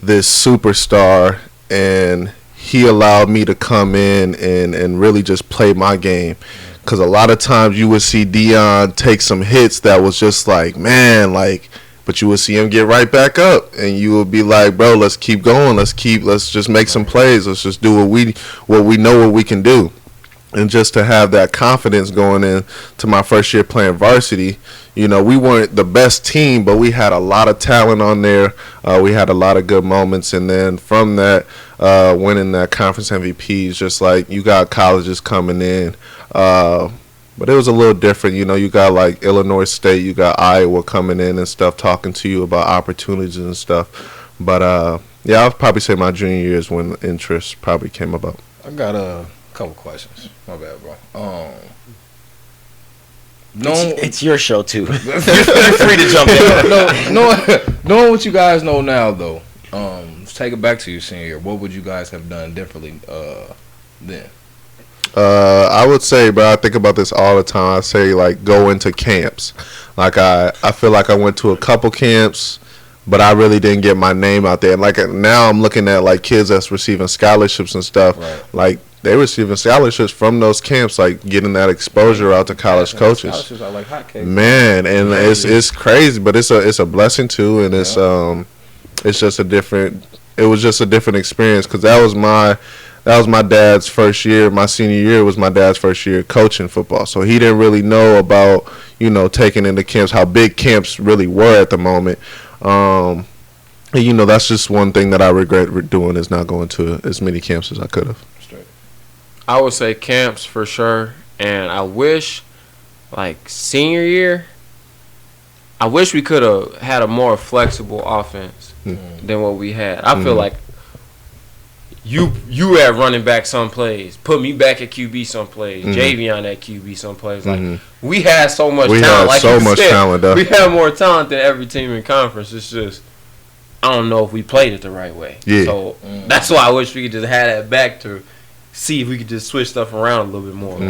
D: this superstar and he allowed me to come in and really just play my game. because a lot of times you would see Deion take some hits that was just like, man, like, but you would see him get right back up, and you would be like, bro, let's keep going, let's just make some plays, let's just do what we know what we can do. And just to have that confidence going in to my first year playing varsity, you know, we weren't the best team, but we had a lot of talent on there. We had a lot of good moments. And then from that, winning that conference MVPs, just like you got colleges coming in. But it was a little different. You know, you got like Illinois State, you got Iowa coming in and stuff, talking to you about opportunities and stuff. But, yeah, I'll probably say my junior year is when interest probably came about.
C: I got a couple questions. My bad, bro.
B: It's your show too. You're free to jump in.
C: Knowing what you guys know now, though, let's take it back to your senior year. What would you guys have done differently then?
D: I would say, bro, I think about this all the time. I say, like, go into camps. Like, I feel like I went to a couple camps, but I really didn't get my name out there. And, like, now I'm looking at, like, kids that's receiving scholarships and stuff.
C: Right.
D: Like, they receiving scholarships from those camps, like, getting that exposure out to college coaches.
C: Scholarships are like hotcakes.
D: Man, and it's crazy, but it's a blessing, too. And it's just a different – it was just a different experience because that was my dad's first year. My senior year was my dad's first year coaching football. So he didn't really know about, you know, taking into camps, how big camps really were at the moment. And, you know, that's just one thing that I regret doing is not going to as many camps as I could have.
C: Straight.
E: I would say camps for sure. And I wish, like, senior year, I wish we could have had a more flexible offense than what we had. I feel like you at running back some plays, put me back at QB some plays, Javion at QB some plays. Like we had so much talent.
D: Had
E: like
D: so
E: you
D: much
E: said,
D: talent. Though.
E: We had more talent than every team in conference. It's just I don't know if we played it the right way.
D: Yeah.
E: So that's why I wish we could just have that back to see if we could just switch stuff around a little bit more.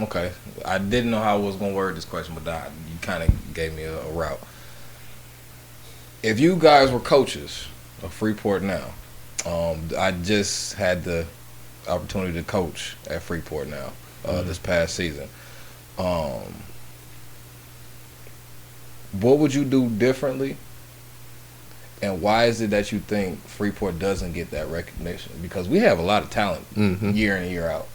C: Okay. I didn't know how I was gonna word this question, but you kind of gave me a route. If you guys were coaches of Freeport now. I just had the opportunity to coach at Freeport now this past season. What would you do differently? And why is it that you think Freeport doesn't get that recognition? Because we have a lot of talent year in and year out.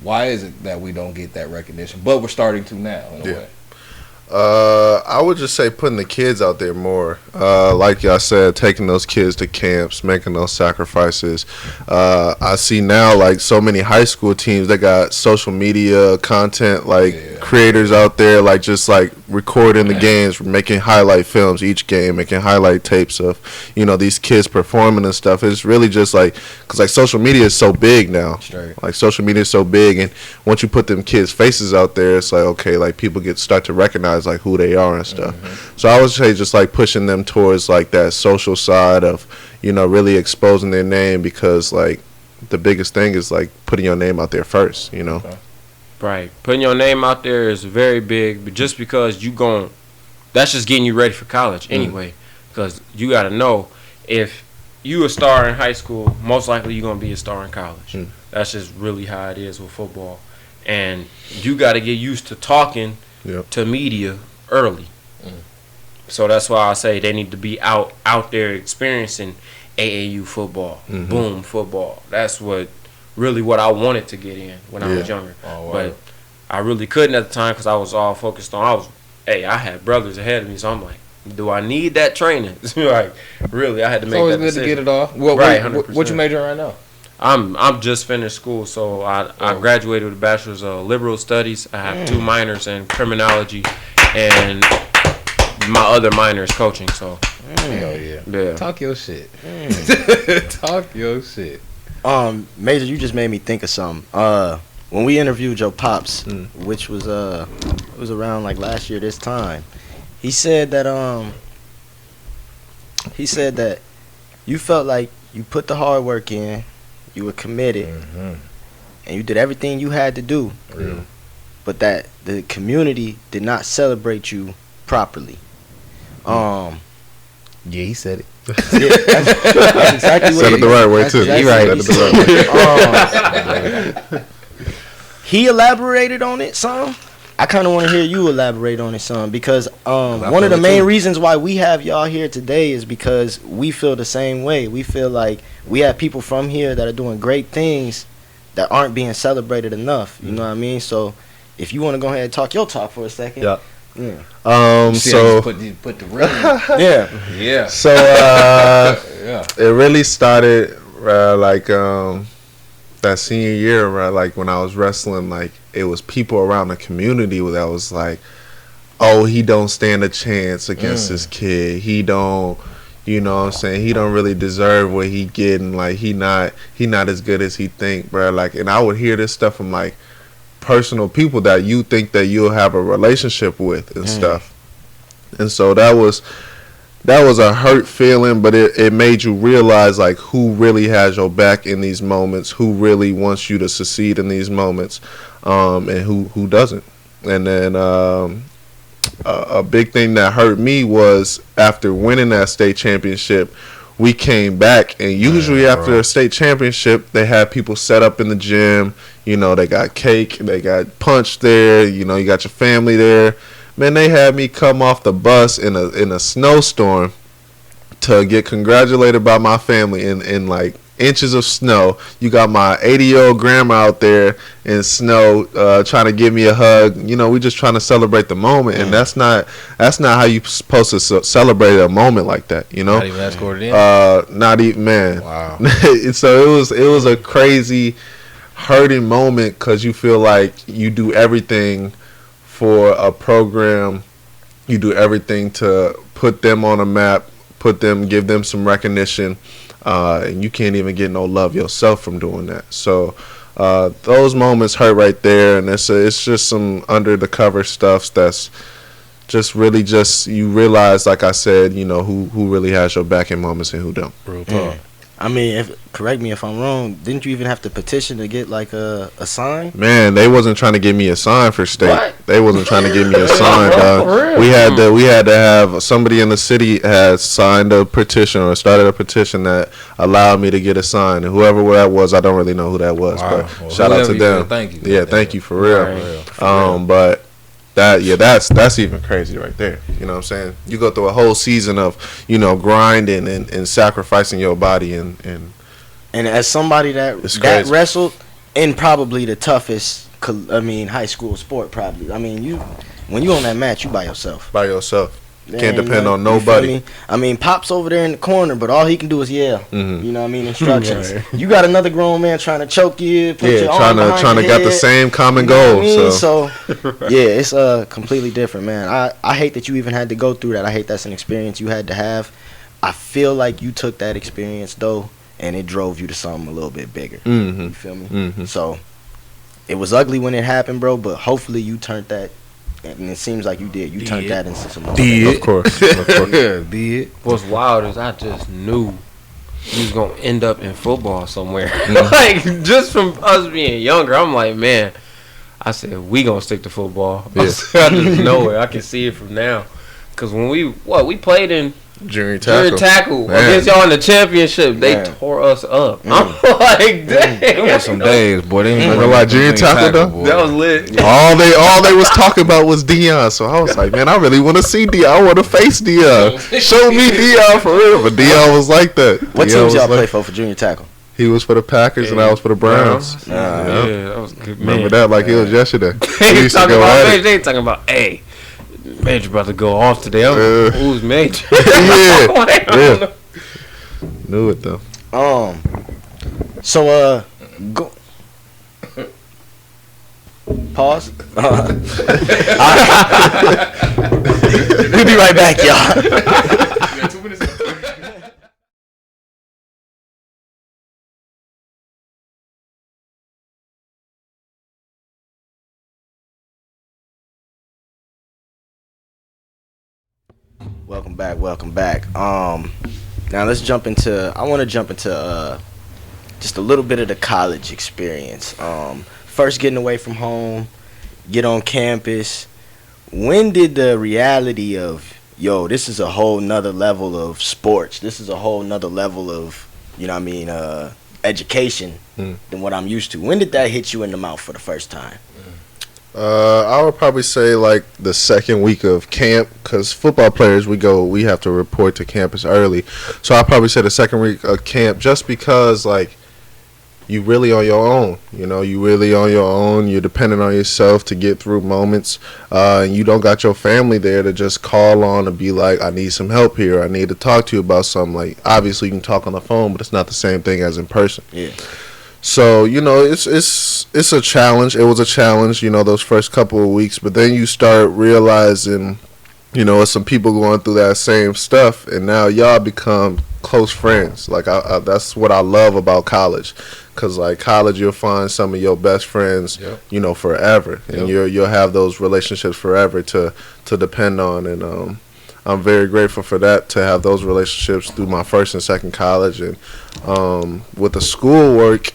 C: Why is it that we don't get that recognition? But we're starting to now in a way.
D: I would just say putting the kids out there more. Like I said, taking those kids to camps, making those sacrifices. I see now, like, so many high school teams that got social media content, like, creators out there, like, just, like, recording the games, making highlight films each game, making highlight tapes of, you know, these kids performing and stuff. It's really just, like, because, like, social media is so big now.
C: Straight.
D: Like, social media is so big, and once you put them kids' faces out there, it's like, okay, like, people start to recognize, like, who they are and stuff. So I would say just, like, pushing them towards, like, that social side of, you know, really exposing their name, because, like, the biggest thing is, like, putting your name out there first, you know.
C: Okay.
E: Right. Putting your name out there is very big, but just because that's just getting you ready for college anyway. Because you got to know, if you a star in high school, most likely you're going to be a star in college. That's just really how it is with football. And you got to get used to talking to media early. So that's why I say they need to be out there experiencing AAU football, boom football. That's what I wanted to get in when I was younger. But I really couldn't at the time because I was all focused on, I had brothers ahead of me, so I'm like, do I need that training? Like, really, I had to make that decision.
C: It's always good to get it off. What you majoring right now?
E: I'm just finished school, so I graduated with a bachelor's of liberal studies. I have 2 minors in criminology, and my other minor is coaching. So,
C: hell yeah. Talk your shit. Talk your shit.
B: Major, you just made me think of something. When we interviewed your pops, which was it was around like last year this time, he said that you felt like you put the hard work in, you were committed, and you did everything you had to do, but that the community did not celebrate you properly.
C: Yeah, he said it.
B: That's exactly what
D: Said it the right way too.
B: Exactly
D: He said it the right way.
B: he elaborated on it some. I kind of want to hear you elaborate on it some, because one of the main reasons why we have y'all here today is because we feel the same way. We feel like we have people from here that are doing great things that aren't being celebrated enough. You know what I mean? So if you want to go ahead and talk your talk for a second.
D: Yeah.
C: So put the ring.
B: Yeah.
D: So it really started that senior year, right? Like when I was wrestling, like it was people around the community that was like, "Oh, he don't stand a chance against this kid. He don't, you know what I'm saying? He don't really deserve what he getting. Like he not as good as he think, bro." Like, and I would hear this stuff from like personal people that you think that you'll have a relationship with and stuff. And so that was a hurt feeling, but it made you realize like who really has your back in these moments, who really wants you to succeed in these moments, and who doesn't. And then a big thing that hurt me was after winning that state championship, we came back, and usually after a state championship, they have people set up in the gym. You know, they got cake, they got punch there. You know, you got your family there. Man, they had me come off the bus in a snowstorm to get congratulated by my family in like inches of snow. You got my 80-year-old grandma out there in snow trying to give me a hug. You know, we just trying to celebrate the moment, and that's not how you supposed to celebrate a moment like that. You know,
C: Not even escorted in.
D: Not even, man.
C: Wow.
D: So it was a crazy, hurting moment because you feel like you do everything for a program, you do everything to put them on a map, give them some recognition, and you can't even get no love yourself from doing that. So those moments hurt right there, and it's just some under the cover stuff that's just really just you realize, like I said, you know who really has your back in moments and who don't.
C: Real talk.
B: I mean, correct me if I'm wrong. Didn't you even have to petition to get like a sign?
D: Man, they wasn't trying to give me a sign for state.
B: What?
D: They wasn't trying to give me a sign, dog. We had to have somebody in the city had signed a petition or started a petition that allowed me to get a sign. And whoever that was, I don't really know who that was, but shout out to them.
C: Thank you.
D: Yeah, thank you for real. But that's even crazy right there. You know what I'm saying? You go through a whole season of, you know, grinding and sacrificing your body and
B: as somebody that wrestled in probably the toughest high school sport probably. I mean, when you on that match, you by yourself. Can't depend on nobody. I mean, Pop's over there in the corner, but all he can do is yell. Mm-hmm. You know what I mean? Instructions. Right. You got another grown man trying to choke you, put your arm behind
D: trying to
B: your
D: got
B: head.
D: the same common goal.
B: You know
D: so
B: yeah, it's completely different, man. I hate that you even had to go through that. I hate that's an experience you had to have. I feel like you took that experience though, and it drove you to something a little bit bigger. Mm-hmm. You feel me? Mm-hmm. So it was ugly when it happened, bro. But hopefully you turned that. And it seems like you did. You turned that into some.
D: Of course.
C: Yeah, did.
E: What's wild is I just knew you was gonna end up in football somewhere. Like just from us being younger, I'm like, man. I said we gonna stick to football. Yeah. I just know it. I can see it from now. Cause when we played in
D: junior tackle
E: against y'all in the championship, they tore us up. I'm like, dang.
C: There was some days, boy. They ain't
D: like junior tackle though.
E: That was lit.
D: All they was talking about was Deion. So I was like, man, I really want to see Deion. I want to face Deion. Show me Deion for real. But Deion was like that.
B: What teams y'all play for junior tackle?
D: He was for the Packers and I was for the Browns.
E: Yeah, that was good.
D: Remember that like it was yesterday.
E: They ain't talking about, hey, Major about to go off today. Who's Major?
D: Yeah. Knew it though.
B: So go. Pause. We'll be right back, y'all.
A: 2 minutes.
B: Welcome back. Now let's jump into. I want to jump into just a little bit of the college experience. First, getting away from home, get on campus. When did the reality of this is a whole nother level of sports. This is a whole nother level of, you know what I mean, education than what I'm used to. When did that hit you in the mouth for the first time?
D: I would probably say like the second week of camp, because football players we have to report to campus early. So I'll probably say the second week of camp, just because like you really on your own. You really on your own. You're dependent on yourself to get through moments, and you don't got your family there to just call on and be like, I need some help here. I need to talk to you about something. Like, obviously you can talk on the phone, but it's not the same thing as in person.
B: Yeah.
D: So, it's a challenge. It was a challenge, those first couple of weeks. But then you start realizing, it's some people going through that same stuff. And now y'all become close friends. Like, that's what I love about college. Because, like, college, you'll find some of your best friends, forever. And you'll have those relationships forever to depend on. And I'm very grateful for that, to have those relationships through my first and second college. And with the schoolwork,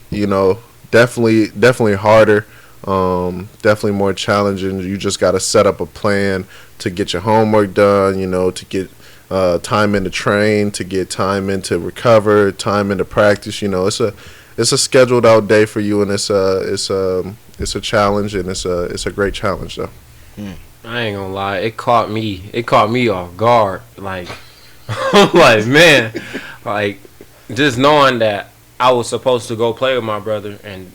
D: definitely harder, definitely more challenging. You just got to set up a plan to get your homework done, to get time in to train, to get time in to recover, time into practice. It's a scheduled out day for you, and it's a challenge, and it's a great challenge though.
E: I ain't gonna lie, it caught me off guard. Like, I'm like, man, like, just knowing that I was supposed to go play with my brother, and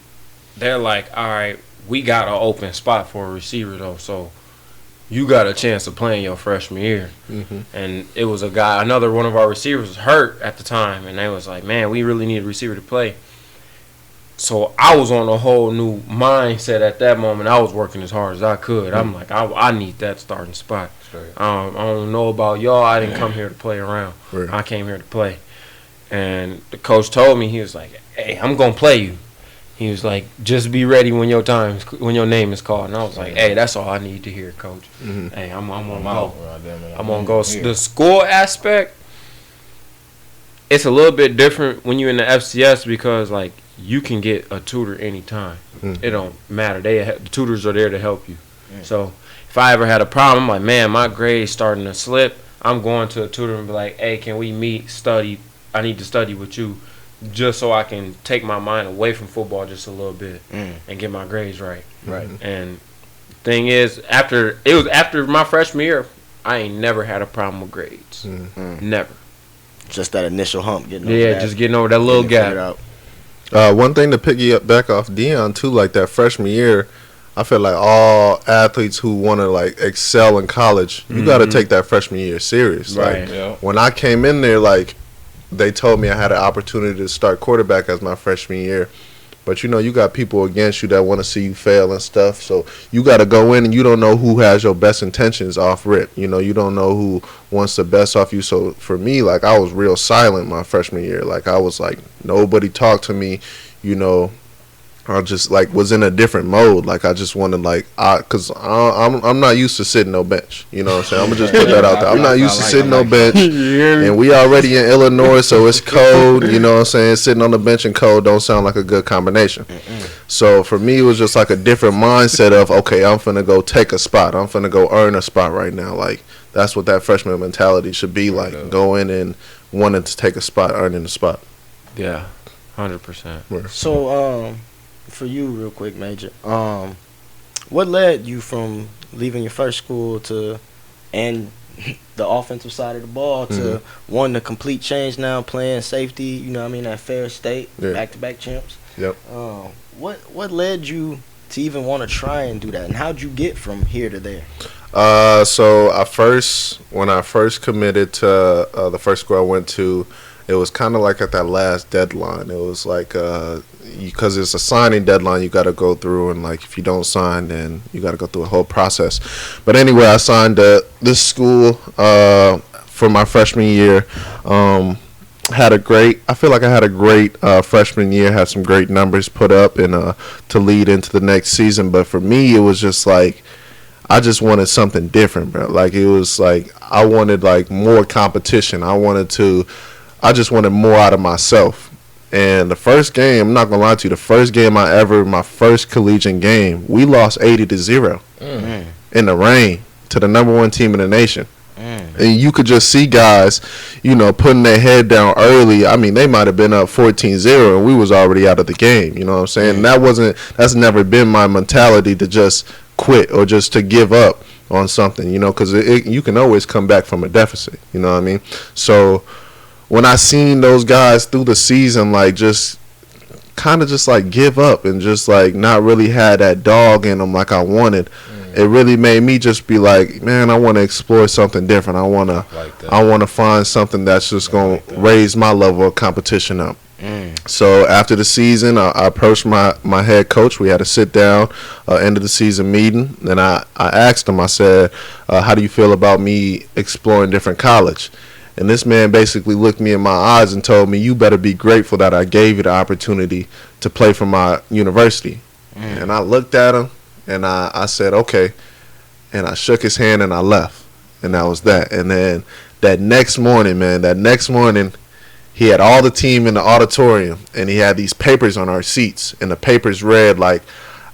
E: they're like, all right, we got an open spot for a receiver though, so you got a chance of playing your freshman year. And it was another one of our receivers was hurt at the time, and they was like, man, we really need a receiver to play. So I was on a whole new mindset at that moment. I was working as hard as I could. I'm like, I need that starting spot. I don't know about y'all. I didn't come here to play around.
D: Right.
E: I came here to play. And the coach told me, he was like, hey, I'm going to play you. He was like, just be ready when your name is called. And I was like, hey, that's all I need to hear, coach. Hey, I'm going to go. I'm going to go. The school aspect, it's a little bit different when you're in the FCS, because, like, you can get a tutor anytime. It don't matter. The tutors are there to help you. So if I ever had a problem, I'm like, man, my grade's starting to slip, I'm going to a tutor and be like, hey, can we meet, study? I need to study with you, just so I can take my mind away from football just a little bit and get my grades right.
B: Right.
E: And thing is, after my freshman year, I ain't never had a problem with grades. Never.
B: Just that initial hump, getting over
E: Yeah,
B: that,
E: just getting over that little
B: figured
E: gap.
B: out.
D: One thing to piggyback off Deion too, like that freshman year, I feel like all athletes who want to like excel in college, you got to take that freshman year serious.
E: Right.
D: Like when I came in there, like they told me I had an opportunity to start quarterback as my freshman year, but you got people against you that want to see you fail and stuff. So you got to go in, and you don't know who has your best intentions off rip. You don't know who wants the best off you. So for me, like I was real silent my freshman year. Like I was like, nobody talked to me. I just like was in a different mode. Like I just wanted cause I'm not used to sitting no bench. You know what I'm saying? I'm gonna just put that out there. I'm not used to sitting no bench, and we already in Illinois, so it's cold. You know what I'm saying? Sitting on the bench and cold don't sound like a good combination. So for me, it was just like a different mindset of, okay, I'm finna go take a spot. I'm finna go earn a spot right now. Like that's what that freshman mentality should be like. Go in and wanting to take a spot, earning a spot.
E: Yeah, 100%.
B: So for you, real quick, Major, what led you from leaving your first school and the offensive side of the ball to wanting a complete change now, playing safety, at Ferris State, back-to-back champs?
D: Yep.
B: What led you to even want to try and do that, and how'd you get from here to there?
D: So when I first committed to the first school I went to, it was kind of like at that last deadline. It was like because it's a signing deadline you got to go through, and like if you don't sign, then you got to go through a whole process. But anyway, I signed this school for my freshman year. I feel like I had a great freshman year. Had some great numbers put up and to lead into the next season. But for me, it was just like I just wanted something different, bro. Like it was like I wanted like more competition. I just wanted more out of myself. And the first game, I'm not going to lie to you, my first collegiate game, we lost 80-0 in the rain to the number one team in the nation. And you could just see guys, putting their head down early. I mean, they might have been up 14-0 and we was already out of the game. You know what I'm saying? That's never been my mentality to just quit or just to give up on something, because you can always come back from a deficit. You know what I mean? So when I seen those guys through the season, like just kind of just like give up and just like not really had that dog in them like I wanted. It really made me just be like, man, I want to explore something different. I want to find something that's just going to raise my level of competition up. So after the season, I approached my head coach. We had a sit down, end of the season meeting. And I asked him, I said, how do you feel about me exploring different college? And this man basically looked me in my eyes and told me, you better be grateful that I gave you the opportunity to play for my university. And I looked at him and I said, okay. And I shook his hand and I left. And that was that. And then that next morning, he had all the team in the auditorium and he had these papers on our seats. And the papers read like,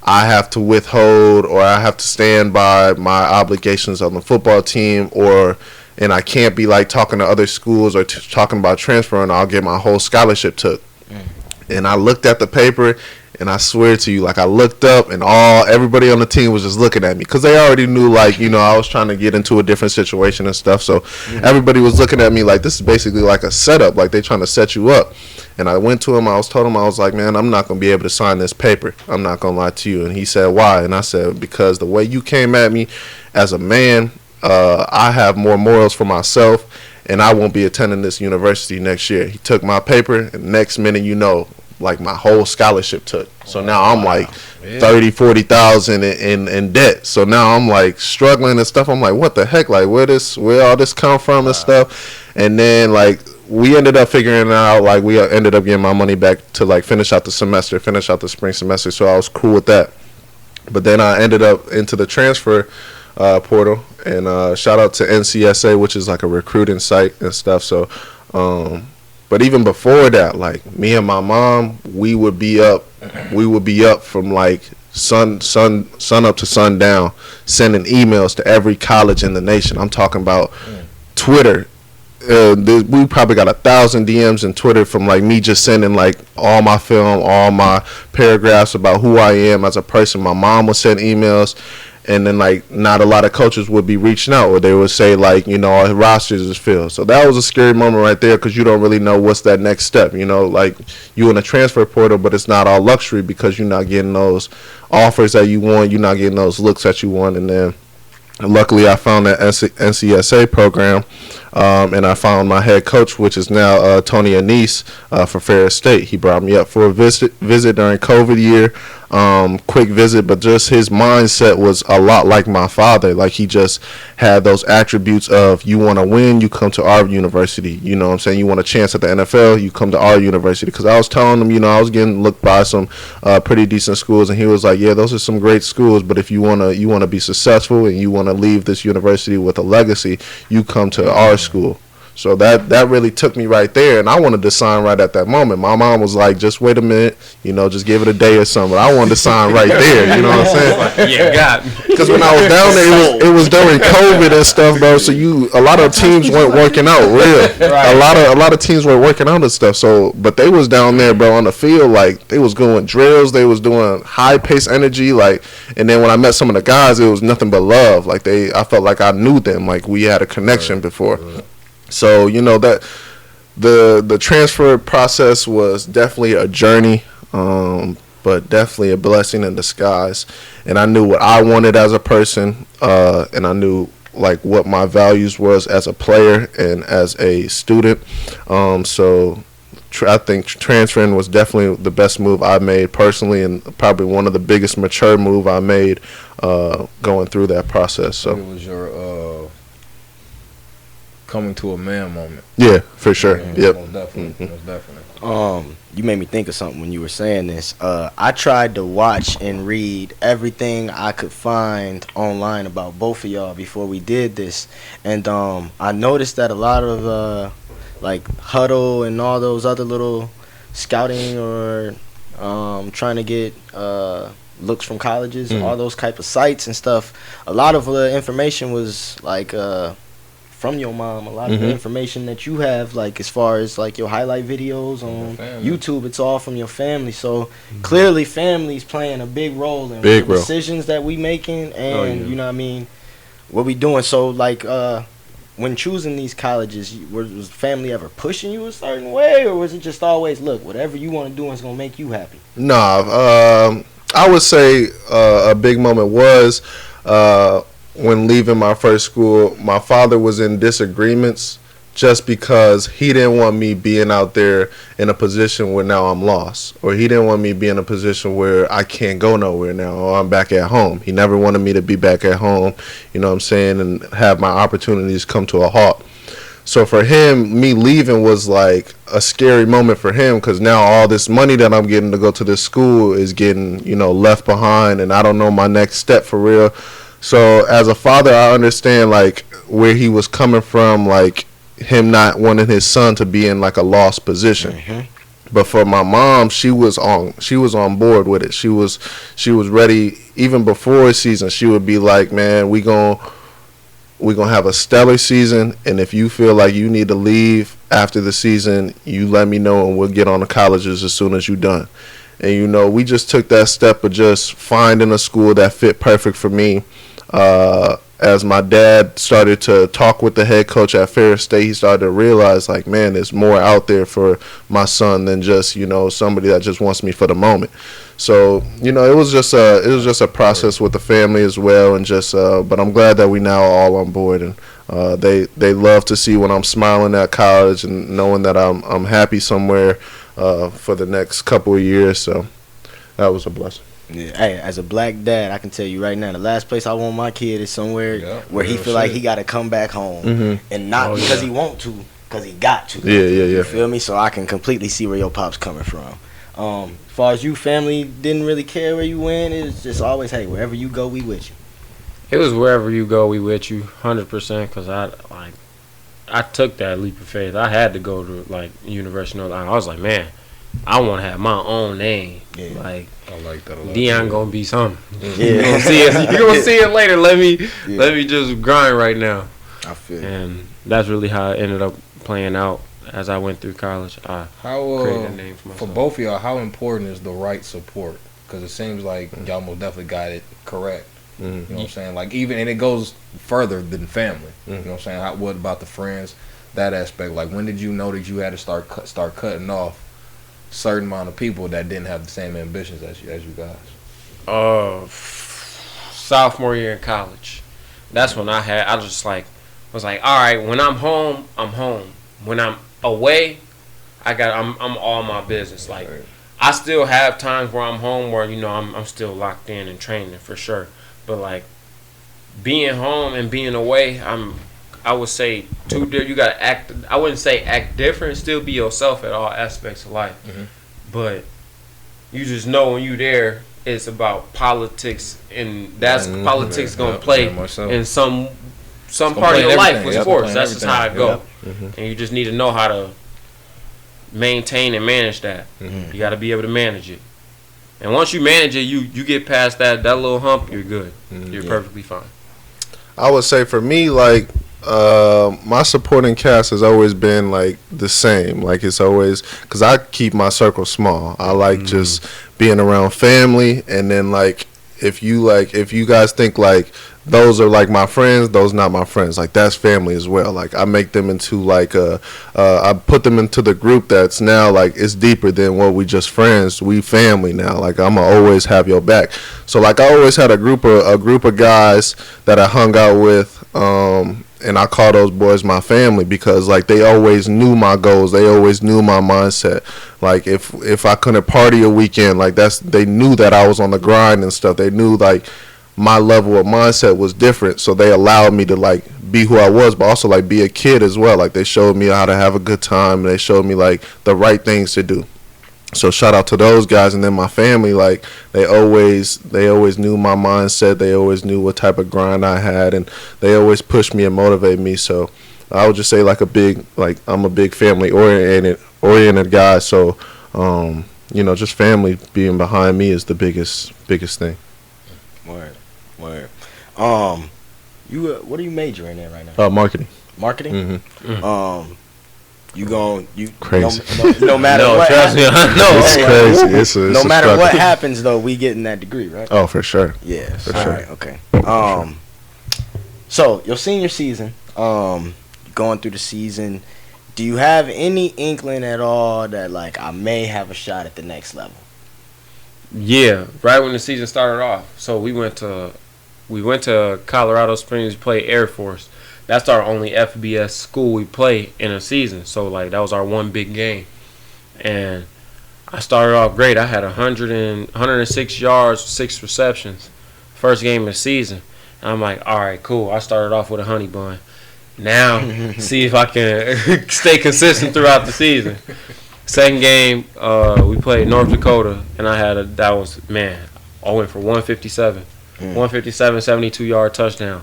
D: I have to withhold or I have to stand by my obligations on the football team, and I can't be like talking to other schools or talking about transferring. I'll get my whole scholarship took. And I looked at the paper, and I swear to you, like I looked up, and everybody on the team was just looking at me because they already knew, like, I was trying to get into a different situation and stuff. So everybody was looking at me like this is basically like a setup, like they trying to set you up. And I went to him. I told him, I was like, man, I'm not gonna be able to sign this paper. I'm not gonna lie to you. And he said, why? And I said, because the way you came at me as a man. I have more morals for myself, and I won't be attending this university next year. He took my paper, and next minute, like my whole scholarship took. So now I'm like 30, 40,000 in debt. So now I'm like struggling and stuff. I'm like, what the heck? Like where all this come from and stuff. And then like we ended up figuring it out. Like we ended up getting my money back to like finish out the spring semester. So I was cool with that. But then I ended up into the transfer portal, and shout out to NCSA, which is like a recruiting site and stuff. So but even before that, like me and my mom, we would be up from like sun up to sundown, sending emails to every college in the nation. I'm talking about Twitter. We probably got 1,000 DMs in Twitter from like me just sending like all my film, all my paragraphs about who I am as a person. My mom would send emails. And then, like, not a lot of coaches would be reaching out, or they would say, like, our rosters is filled. So that was a scary moment right there because you don't really know what's that next step. Like, you in a transfer portal, but it's not all luxury because you're not getting those offers that you want. You're not getting those looks that you want. And then, luckily, I found that NCSA program, and I found my head coach, which is now Tony Anise for Ferris State. He brought me up for a visit during COVID year. Quick visit, but just his mindset was a lot like my father. Like he just had those attributes of you want to win, you come to our university. You know what I'm saying? You want a chance at the NFL, you come to our university. Because I was telling him, I was getting looked by some pretty decent schools, and he was like, yeah, those are some great schools, but if you want to be successful and you want to leave this university with a legacy, you come to our school. So that really took me right there, and I wanted to sign right at that moment. My mom was like, just wait a minute, just give it a day or something. But I wanted to sign right there, you know what I'm saying?
E: Yeah, God.
D: Because when I was down there, it was during COVID and stuff, bro. So a lot of teams weren't working out, real. Right. A lot of teams weren't working out and stuff. So, but they was down there, bro, on the field, like they was doing drills, they was doing high pace energy, like. And then when I met some of the guys, it was nothing but love. Like I felt like I knew them, like we had a connection before. So that the transfer process was definitely a journey, but definitely a blessing in disguise. And I knew what I wanted as a person, and I knew like what my values was as a player and as a student. So I think transferring was definitely the best move I made personally, and probably one of the biggest mature move I made going through that process. So
C: it was your coming to a man moment.
D: Yeah, for sure. Yep.
C: Most definitely. Most definitely.
B: You made me think of something when you were saying this. I tried to watch and read everything I could find online about both of y'all before we did this, and I noticed that a lot of like Huddle and all those other little scouting or trying to get looks from colleges, all those type of sites and stuff. A lot of the information was like from your mom. A lot of the information that you have, like as far as like your highlight videos on YouTube, it's all from your family. So clearly, family's playing a big role in the decisions that we making, and you know what I mean, what we doing. So like, when choosing these colleges, was family ever pushing you a certain way, or was it just always, look, whatever you want to do is gonna make you happy?
D: Nah, I would say a big moment was when leaving my first school. My father was in disagreements just because he didn't want me being out there in a position where now I'm lost, or he didn't want me being in a position where I can't go nowhere now, or I'm back at home. He never wanted me to be back at home, you know what I'm saying, and have my opportunities come to a halt. So for him, me leaving was like a scary moment for him, because now all this money that I'm getting to go to this school is getting, you know, left behind, and I don't know my next step for real. So as a father, I understand like where he was coming from, like him not wanting his son to be in like a lost position. But for my mom, she was on board with it. She was ready even before season. She would be like, man, we gonna have a stellar season, and if you feel like you need to leave after the season, you let me know and we'll get on the colleges as soon as you're done. And you know, we just took that step of just finding a school that fit perfect for me. As my dad started to talk with the head coach at Ferris State, he started to realize, like, man, there's more out there for my son than just, you know, somebody that just wants me for the moment. So, you know, it was just a process with the family as well, and just but I'm glad that we now are all on board, and they love to see when I'm smiling at college and knowing that I'm happy somewhere for the next couple of years. So that was a blessing.
B: Yeah, hey, as a black dad, I can tell you right now, the last place I want my kid is somewhere where he feel like he got to come back home, and not because he want to, because he got to.
D: Yeah.
B: You feel me? So I can completely see where your pop's coming from. As far as you, family didn't really care where you went. It was just always, hey, wherever you go, we with you.
E: It was wherever you go, we with you, 100%. Because I took that leap of faith. I had to go to like University of North Carolina. I was like, man, I want to have my own name. Yeah. Like,
C: I like that a lot.
E: Deion gonna be something.
B: Yeah.
E: You're gonna see it later. Let me just grind right now.
B: I feel.
E: And that's really how it ended up playing out as I went through college. I created a name for myself.
C: For both of y'all, how important is the right support? Because it seems like y'all most definitely got it correct. You know what I'm saying? Like, even, and it goes further than family. You know what I'm saying? What about the friends? That aspect. Like, when did you know that you had to start cutting off certain amount of people that didn't have the same ambitions as you guys?
E: Sophomore year in college. That's when I was like, all right, when I'm home, I'm home. When I'm away, I'm all my business. Like, I still have times where I'm home where, you know, I'm still locked in and training for sure. But like, being home and being away, I would say you gotta act. I wouldn't say act different. Still be yourself at all aspects of life. But you just know when you there, it's about politics, and that's politics gonna play in some part of your life with sports. That's just how it go. And you just need to know how to maintain and manage that. You got to be able to manage it. And once you manage it, you get past that little hump, you're good. You're perfectly fine.
D: I would say for me, like, my supporting cast has always been like the same. Like, it's always, because I keep my circle small. I like just being around family, and then like if you guys think like those are like my friends, those not my friends. Like, that's family as well. Like, I make them into like I put them into the group that's now like it's deeper than what we just friends. We family now. Like, I'ma always have your back. So like, I always had a group of guys that I hung out with, and I call those boys my family, because like they always knew my goals. They always knew my mindset. Like, if I couldn't party a weekend, like they knew that I was on the grind and stuff. They knew like my level of mindset was different, so they allowed me to like be who I was, but also like be a kid as well. Like, they showed me how to have a good time, and they showed me like the right things to do. So shout out to those guys. And then my family, like they always knew my mindset. They always knew what type of grind I had, and they always pushed me and motivated me. So I would just say I'm a big family oriented guy. So you know, just family being behind me is the biggest thing.
B: Word. What are you majoring in right now?
D: Marketing.
B: Marketing. You
D: Crazy.
B: No matter what.
E: Trust me, I know.
D: It's crazy. It's
B: No
D: a
B: matter
D: struggle.
B: what happens, though, we getting that degree, right?
D: Oh, for sure.
B: Yeah,
D: For
B: all
D: sure.
B: right, okay. So your senior season, going through the season, do you have any inkling at all that like I may have a shot at the next level?
E: Yeah, right when the season started off. So we went to Colorado Springs to play Air Force. That's our only FBS school we play in a season. So like that was our one big game. And I started off great. I had 106 yards, 6 receptions. First game of the season. And I'm like, all right, cool. I started off with a honey bun. Now, see if I can stay consistent throughout the season. Second game, we played North Dakota, and I went for 157. 157, 72-yard touchdown.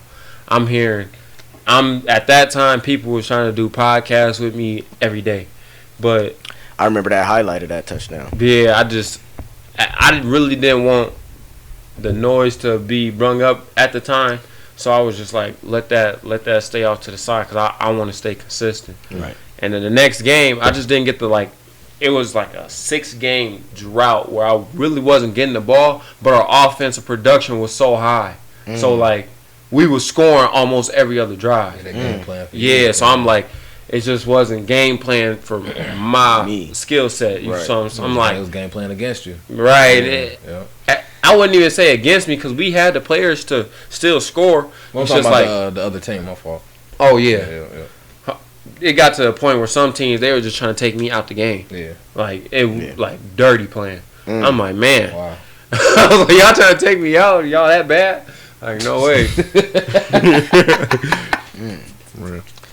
E: At that time, people were trying to do podcasts with me every day. But
B: I remember that highlight of that touchdown.
E: yeah, I really didn't want the noise to be brung up at the time. So I was just like, let that stay off to the side because I want to stay consistent.
B: Right.
E: And then the next game, I just didn't get the it was like a 6-game drought where I really wasn't getting the ball, but our offensive production was so high. So like we were scoring almost every other drive.
C: Game plan for you.
E: Yeah, so I'm like, it just wasn't game plan for my skill set.
B: Right.
E: So I'm like,
C: it was game plan against you.
E: right.
C: Yeah.
E: I wouldn't even say against me because we had the players to still score.
C: Well, I'm
E: It's
C: talking
E: just
C: about
E: like,
C: the other team. My fault.
E: oh yeah.
C: Yeah.
E: It got to a point where some teams they were just trying to take me out the game.
C: Yeah.
E: Like like dirty playing. I'm like, man.
C: Wow.
E: I was like, y'all trying to take me out? Y'all that bad? Like, no way.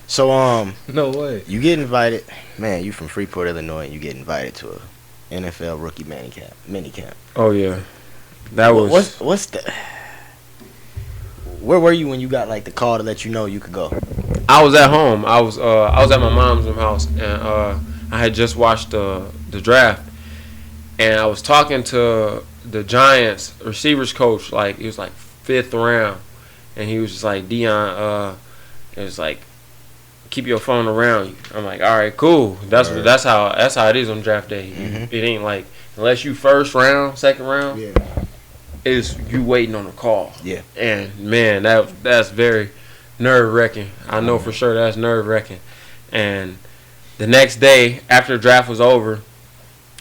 B: So
C: No way.
B: you get invited, man. You from Freeport, Illinois, and you get invited to a NFL rookie mini camp.
E: Oh yeah, that was.
B: What's the? Where were you when you got like the call to let you know you could go?
E: I was at home. I was at my mom's house, and I had just watched the draft, and I was talking to the Giants receivers coach. Like he was like 5th round, and he was just like, Deion, it was like, keep your phone around you. I'm like, all right, cool. That's how it is on draft day. It ain't like unless you 1st round, 2nd round.
B: Yeah.
E: Is you waiting on a call.
B: Yeah.
E: And man, that's very nerve-wracking. I know for sure that's nerve-wracking. And the next day after the draft was over,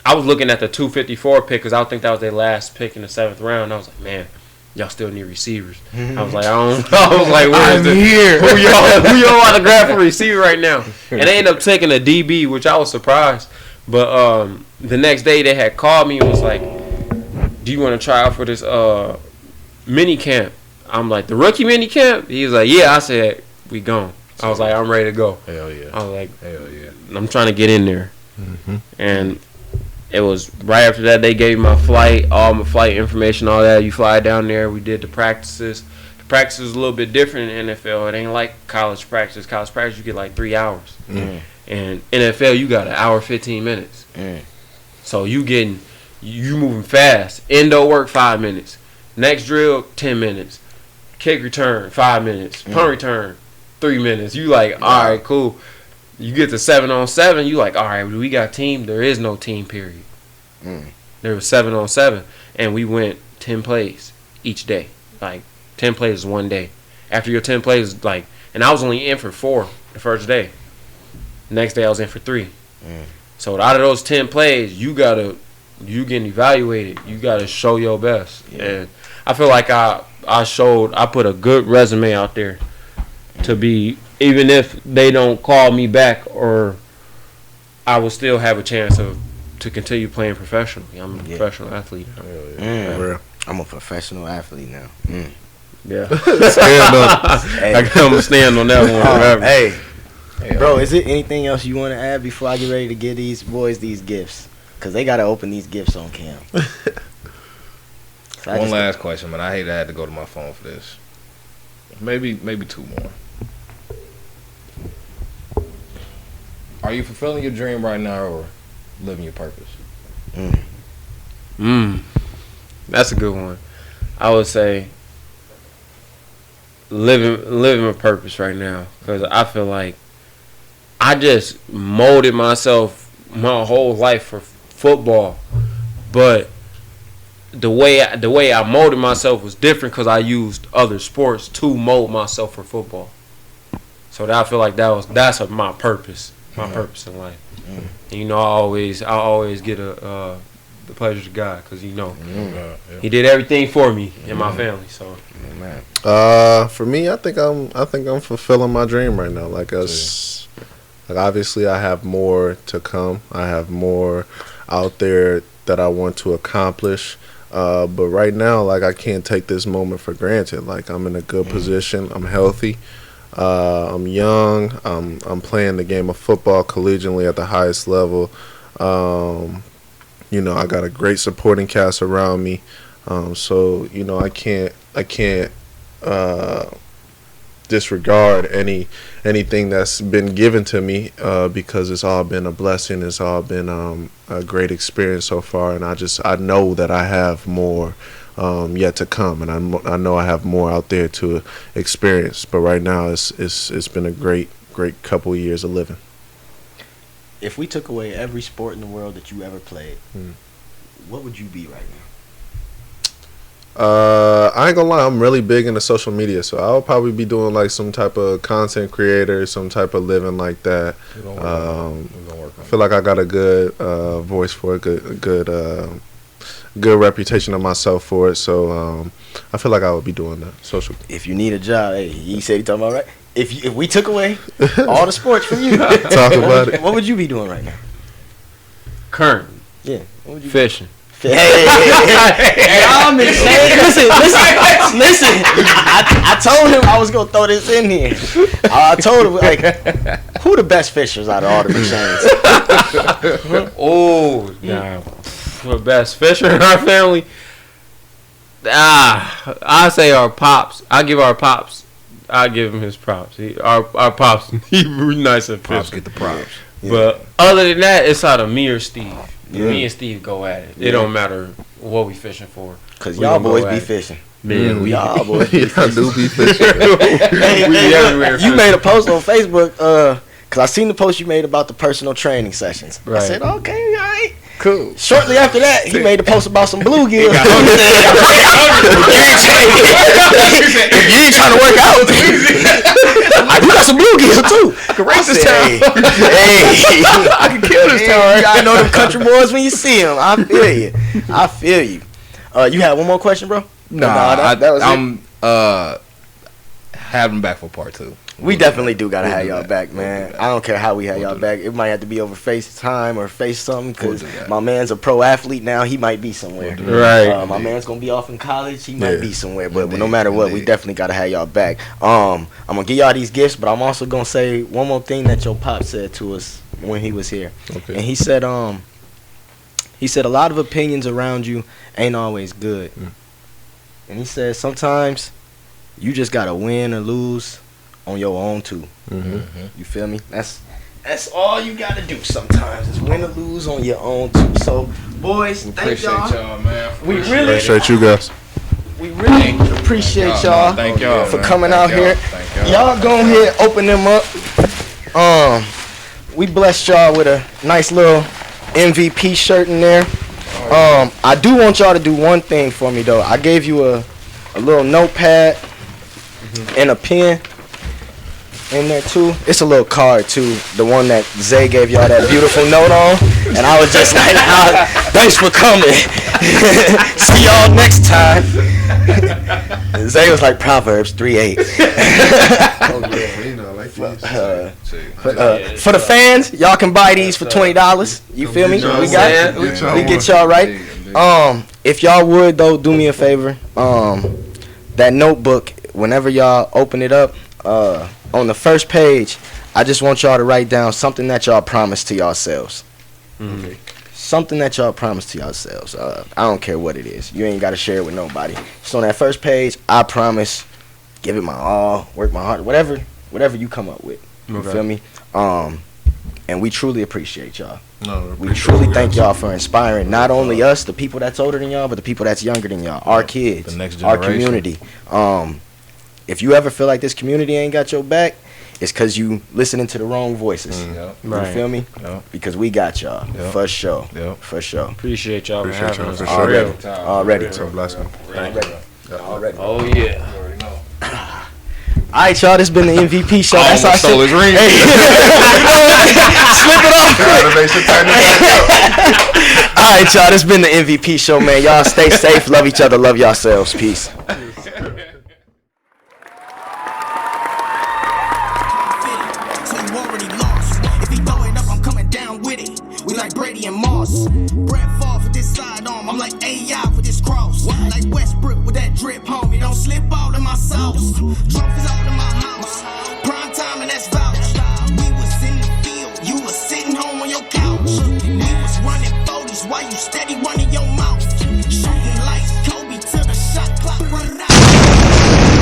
E: I was looking at the 254 pick because I think that was their last pick in the 7th round. I was like, man, y'all still need receivers. I was like, where is this?
B: Here.
E: Who y'all autograph a receiver right now? And they ended up taking a DB, which I was surprised. But the next day they had called me and was like, do you want to try out for this mini camp? I'm like, the rookie mini camp? He was like, yeah. I said, we gone. I was like, I'm ready to go.
C: Hell yeah.
E: I was like,
C: Hell yeah.
E: I'm trying to get in there. And it was right after that they gave me my flight, all my flight information, all that. You fly down there. We did the practices. The practice is a little bit different in NFL. It ain't like college practice. College practice, you get like 3 hours. And NFL, you got 1 hour, 15 minutes. So you moving fast. Endo work 5 minutes. Next drill, 10 minutes. Kick return, 5 minutes. Punt return, 3 minutes. You like, all right, cool. You get to 7-on-7, you like, all right, we got team. There is no team period. There was 7-on-7, and we went 10 plays each day. Like 10 plays one day. After your 10 plays, and I was only in for 4 the first day. Next day I was in for 3. So out of those 10 plays, you getting evaluated. You gotta show your best. And I feel like I put a good resume out there to be, even if they don't call me back, or I will still have a chance to continue playing professionally. I'm a professional athlete now.
B: I'm a professional athlete now.
E: Yeah.
B: Stand up.
E: I can stand on that one forever.
B: Hey, bro, is there anything else you want to add before I get ready to give these boys these gifts? Because they got to open these gifts on cam.
C: One last question, man. I hate I had to go to my phone for this. Maybe 2 more. Are you fulfilling your dream right now or living your purpose?
E: That's a good one. I would say living a purpose right now, because I feel like I just molded myself my whole life for football, but the way I molded myself was different because I used other sports to mold myself for football. So I feel like that's my purpose, purpose in life. And I always get the pleasure to God, because He did everything for me and my family. So,
D: for me, I think I'm fulfilling my dream right now. Like obviously, I have more to come. I have more out there that I want to accomplish. But right now, like, I can't take this moment for granted. Like, I'm in a good position. I'm healthy. I'm young. I'm playing the game of football collegiately at the highest level. I got a great supporting cast around me. So I can't disregard anything that's been given to me, because it's all been a blessing. It's all been a great experience so far, and I know that I have more yet to come, and I know I have more out there to experience. But right now, it's been a great couple of years of living.
B: If we took away every sport in the world that you ever played, what would you be right now?
D: I ain't gonna lie, I'm really big into social media, so I'll probably be doing like some type of content creator, some type of living like that. I feel like I got a good voice for it, good reputation of myself for it. So I feel like I would be doing that. Social.
B: If you need a job, hey, he said he talking about right. If we took away all the sports from you,
D: talk about it.
B: What would you be doing right now?
E: Current.
B: Yeah. What would you
E: fishing.
B: Hey, y'all McShane. Listen. I told him I was gonna throw this in here. I told him, like, who the best fishers out of all the McShanes?
E: The best fisher in our family. I say our pops. I give him his props. Our pops, he really nice at fishing.
C: Pops get the props.
E: But other than that, it's out of me or Steve. Me and Steve go at it. It don't matter what we fishing for.
B: Cause y'all boys be fishing.
E: Man,
B: y'all boys be
D: fishing. I do be fishing.
B: You made a post on Facebook, cause I seen the post you made about the personal training sessions. Right. I said, okay, all right. Cool. Shortly after that, he made a post about some bluegill. If you ain't trying to work out, we got some bluegill too.
C: Correct this time.
B: Hey,
C: I can kill this time.
B: I know them country boys when you see them. I feel you. You had one more question, bro?
C: Nah, that was it. Have them back for part 2.
B: We definitely do gotta have y'all back, man. I don't care how we have y'all back. It might have to be over FaceTime or Face something, because my man's a pro athlete now. He might be somewhere.
E: Right.
B: My man's gonna be off in college. He might be somewhere. But no matter what, we definitely gotta have y'all back. I'm gonna give y'all these gifts, but I'm also gonna say one more thing that your pop said to us when he was here. Okay. And he said a lot of opinions around you ain't always good. And he said sometimes you just gotta win or lose on your own too. You feel me? That's all you gotta do sometimes, is win or lose on your own too. So, boys, thank y'all, man. We really
D: appreciate you guys.
B: We really appreciate y'all.
C: Thank y'all
B: for coming out here. Y'all go ahead, open them up. We blessed y'all with a nice little MVP shirt in there. I do want y'all to do one thing for me though. I gave you a little notepad and a pen in there too. It's a little card too, the one that Zay gave y'all that beautiful note on, and I was just like, thanks for coming. See y'all next time. And Zay was like Proverbs 3:8. For the fans, y'all can buy these for $20. You feel me? We get y'all right. If y'all would though, do me a favor. That notebook, whenever y'all open it up, on the first page, I just want y'all to write down something that y'all promised to yourselves. Something that y'all promised to yourselves. I don't care what it is. You ain't got to share it with nobody. So on that first page, I promise, give it my all, work my heart, whatever you come up with. You feel me? And we truly appreciate y'all. We truly thank y'all for inspiring not only us, the people that's older than y'all, but the people that's younger than y'all, our kids,
C: the next
B: our
C: generation.
B: community. if you ever feel like this community ain't got your back, it's because you listening to the wrong voices.
C: Yep.
B: You feel me?
C: Yep.
B: Because we got y'all.
C: Yep.
B: For sure.
C: Yep.
B: For sure.
E: Appreciate y'all for
D: Appreciate
E: having
D: y'all
E: us.
D: for
B: Already.
D: sure.
B: Already.
D: It's a blessing.
B: Already.
E: Oh yeah.
C: You already know.
B: All right, y'all. This been the MVP show.
C: I
B: That's our
C: almost stole
B: shit.
C: his ring.
B: Slip it off quick.
D: Gotta make sure tighten it back up.
B: All right, y'all. This been the MVP show, man. Y'all stay safe. Love each other. Love yourselves. Peace.
A: So you already lost. If he throw it up, I'm coming down with it. We like Brady and Moss. Brett fall for this sidearm. I'm like AI for this cross. Like Westbrook with that drip, homie. Don't slip all in my sauce. Trophies all in my house. Prime time and that's vouch. We was in the field. You was sitting home on your couch. We was running 40s while you steady running your mouth. Shooting lights, Kobe to the shot clock. Run it out.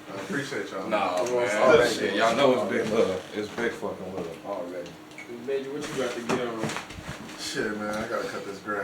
D: Appreciate y'all.
C: Nah, man. Shit, y'all know it's big love. It's big fucking love.
E: Already. Major, what you got to get on?
D: Shit, man, I gotta cut this grass.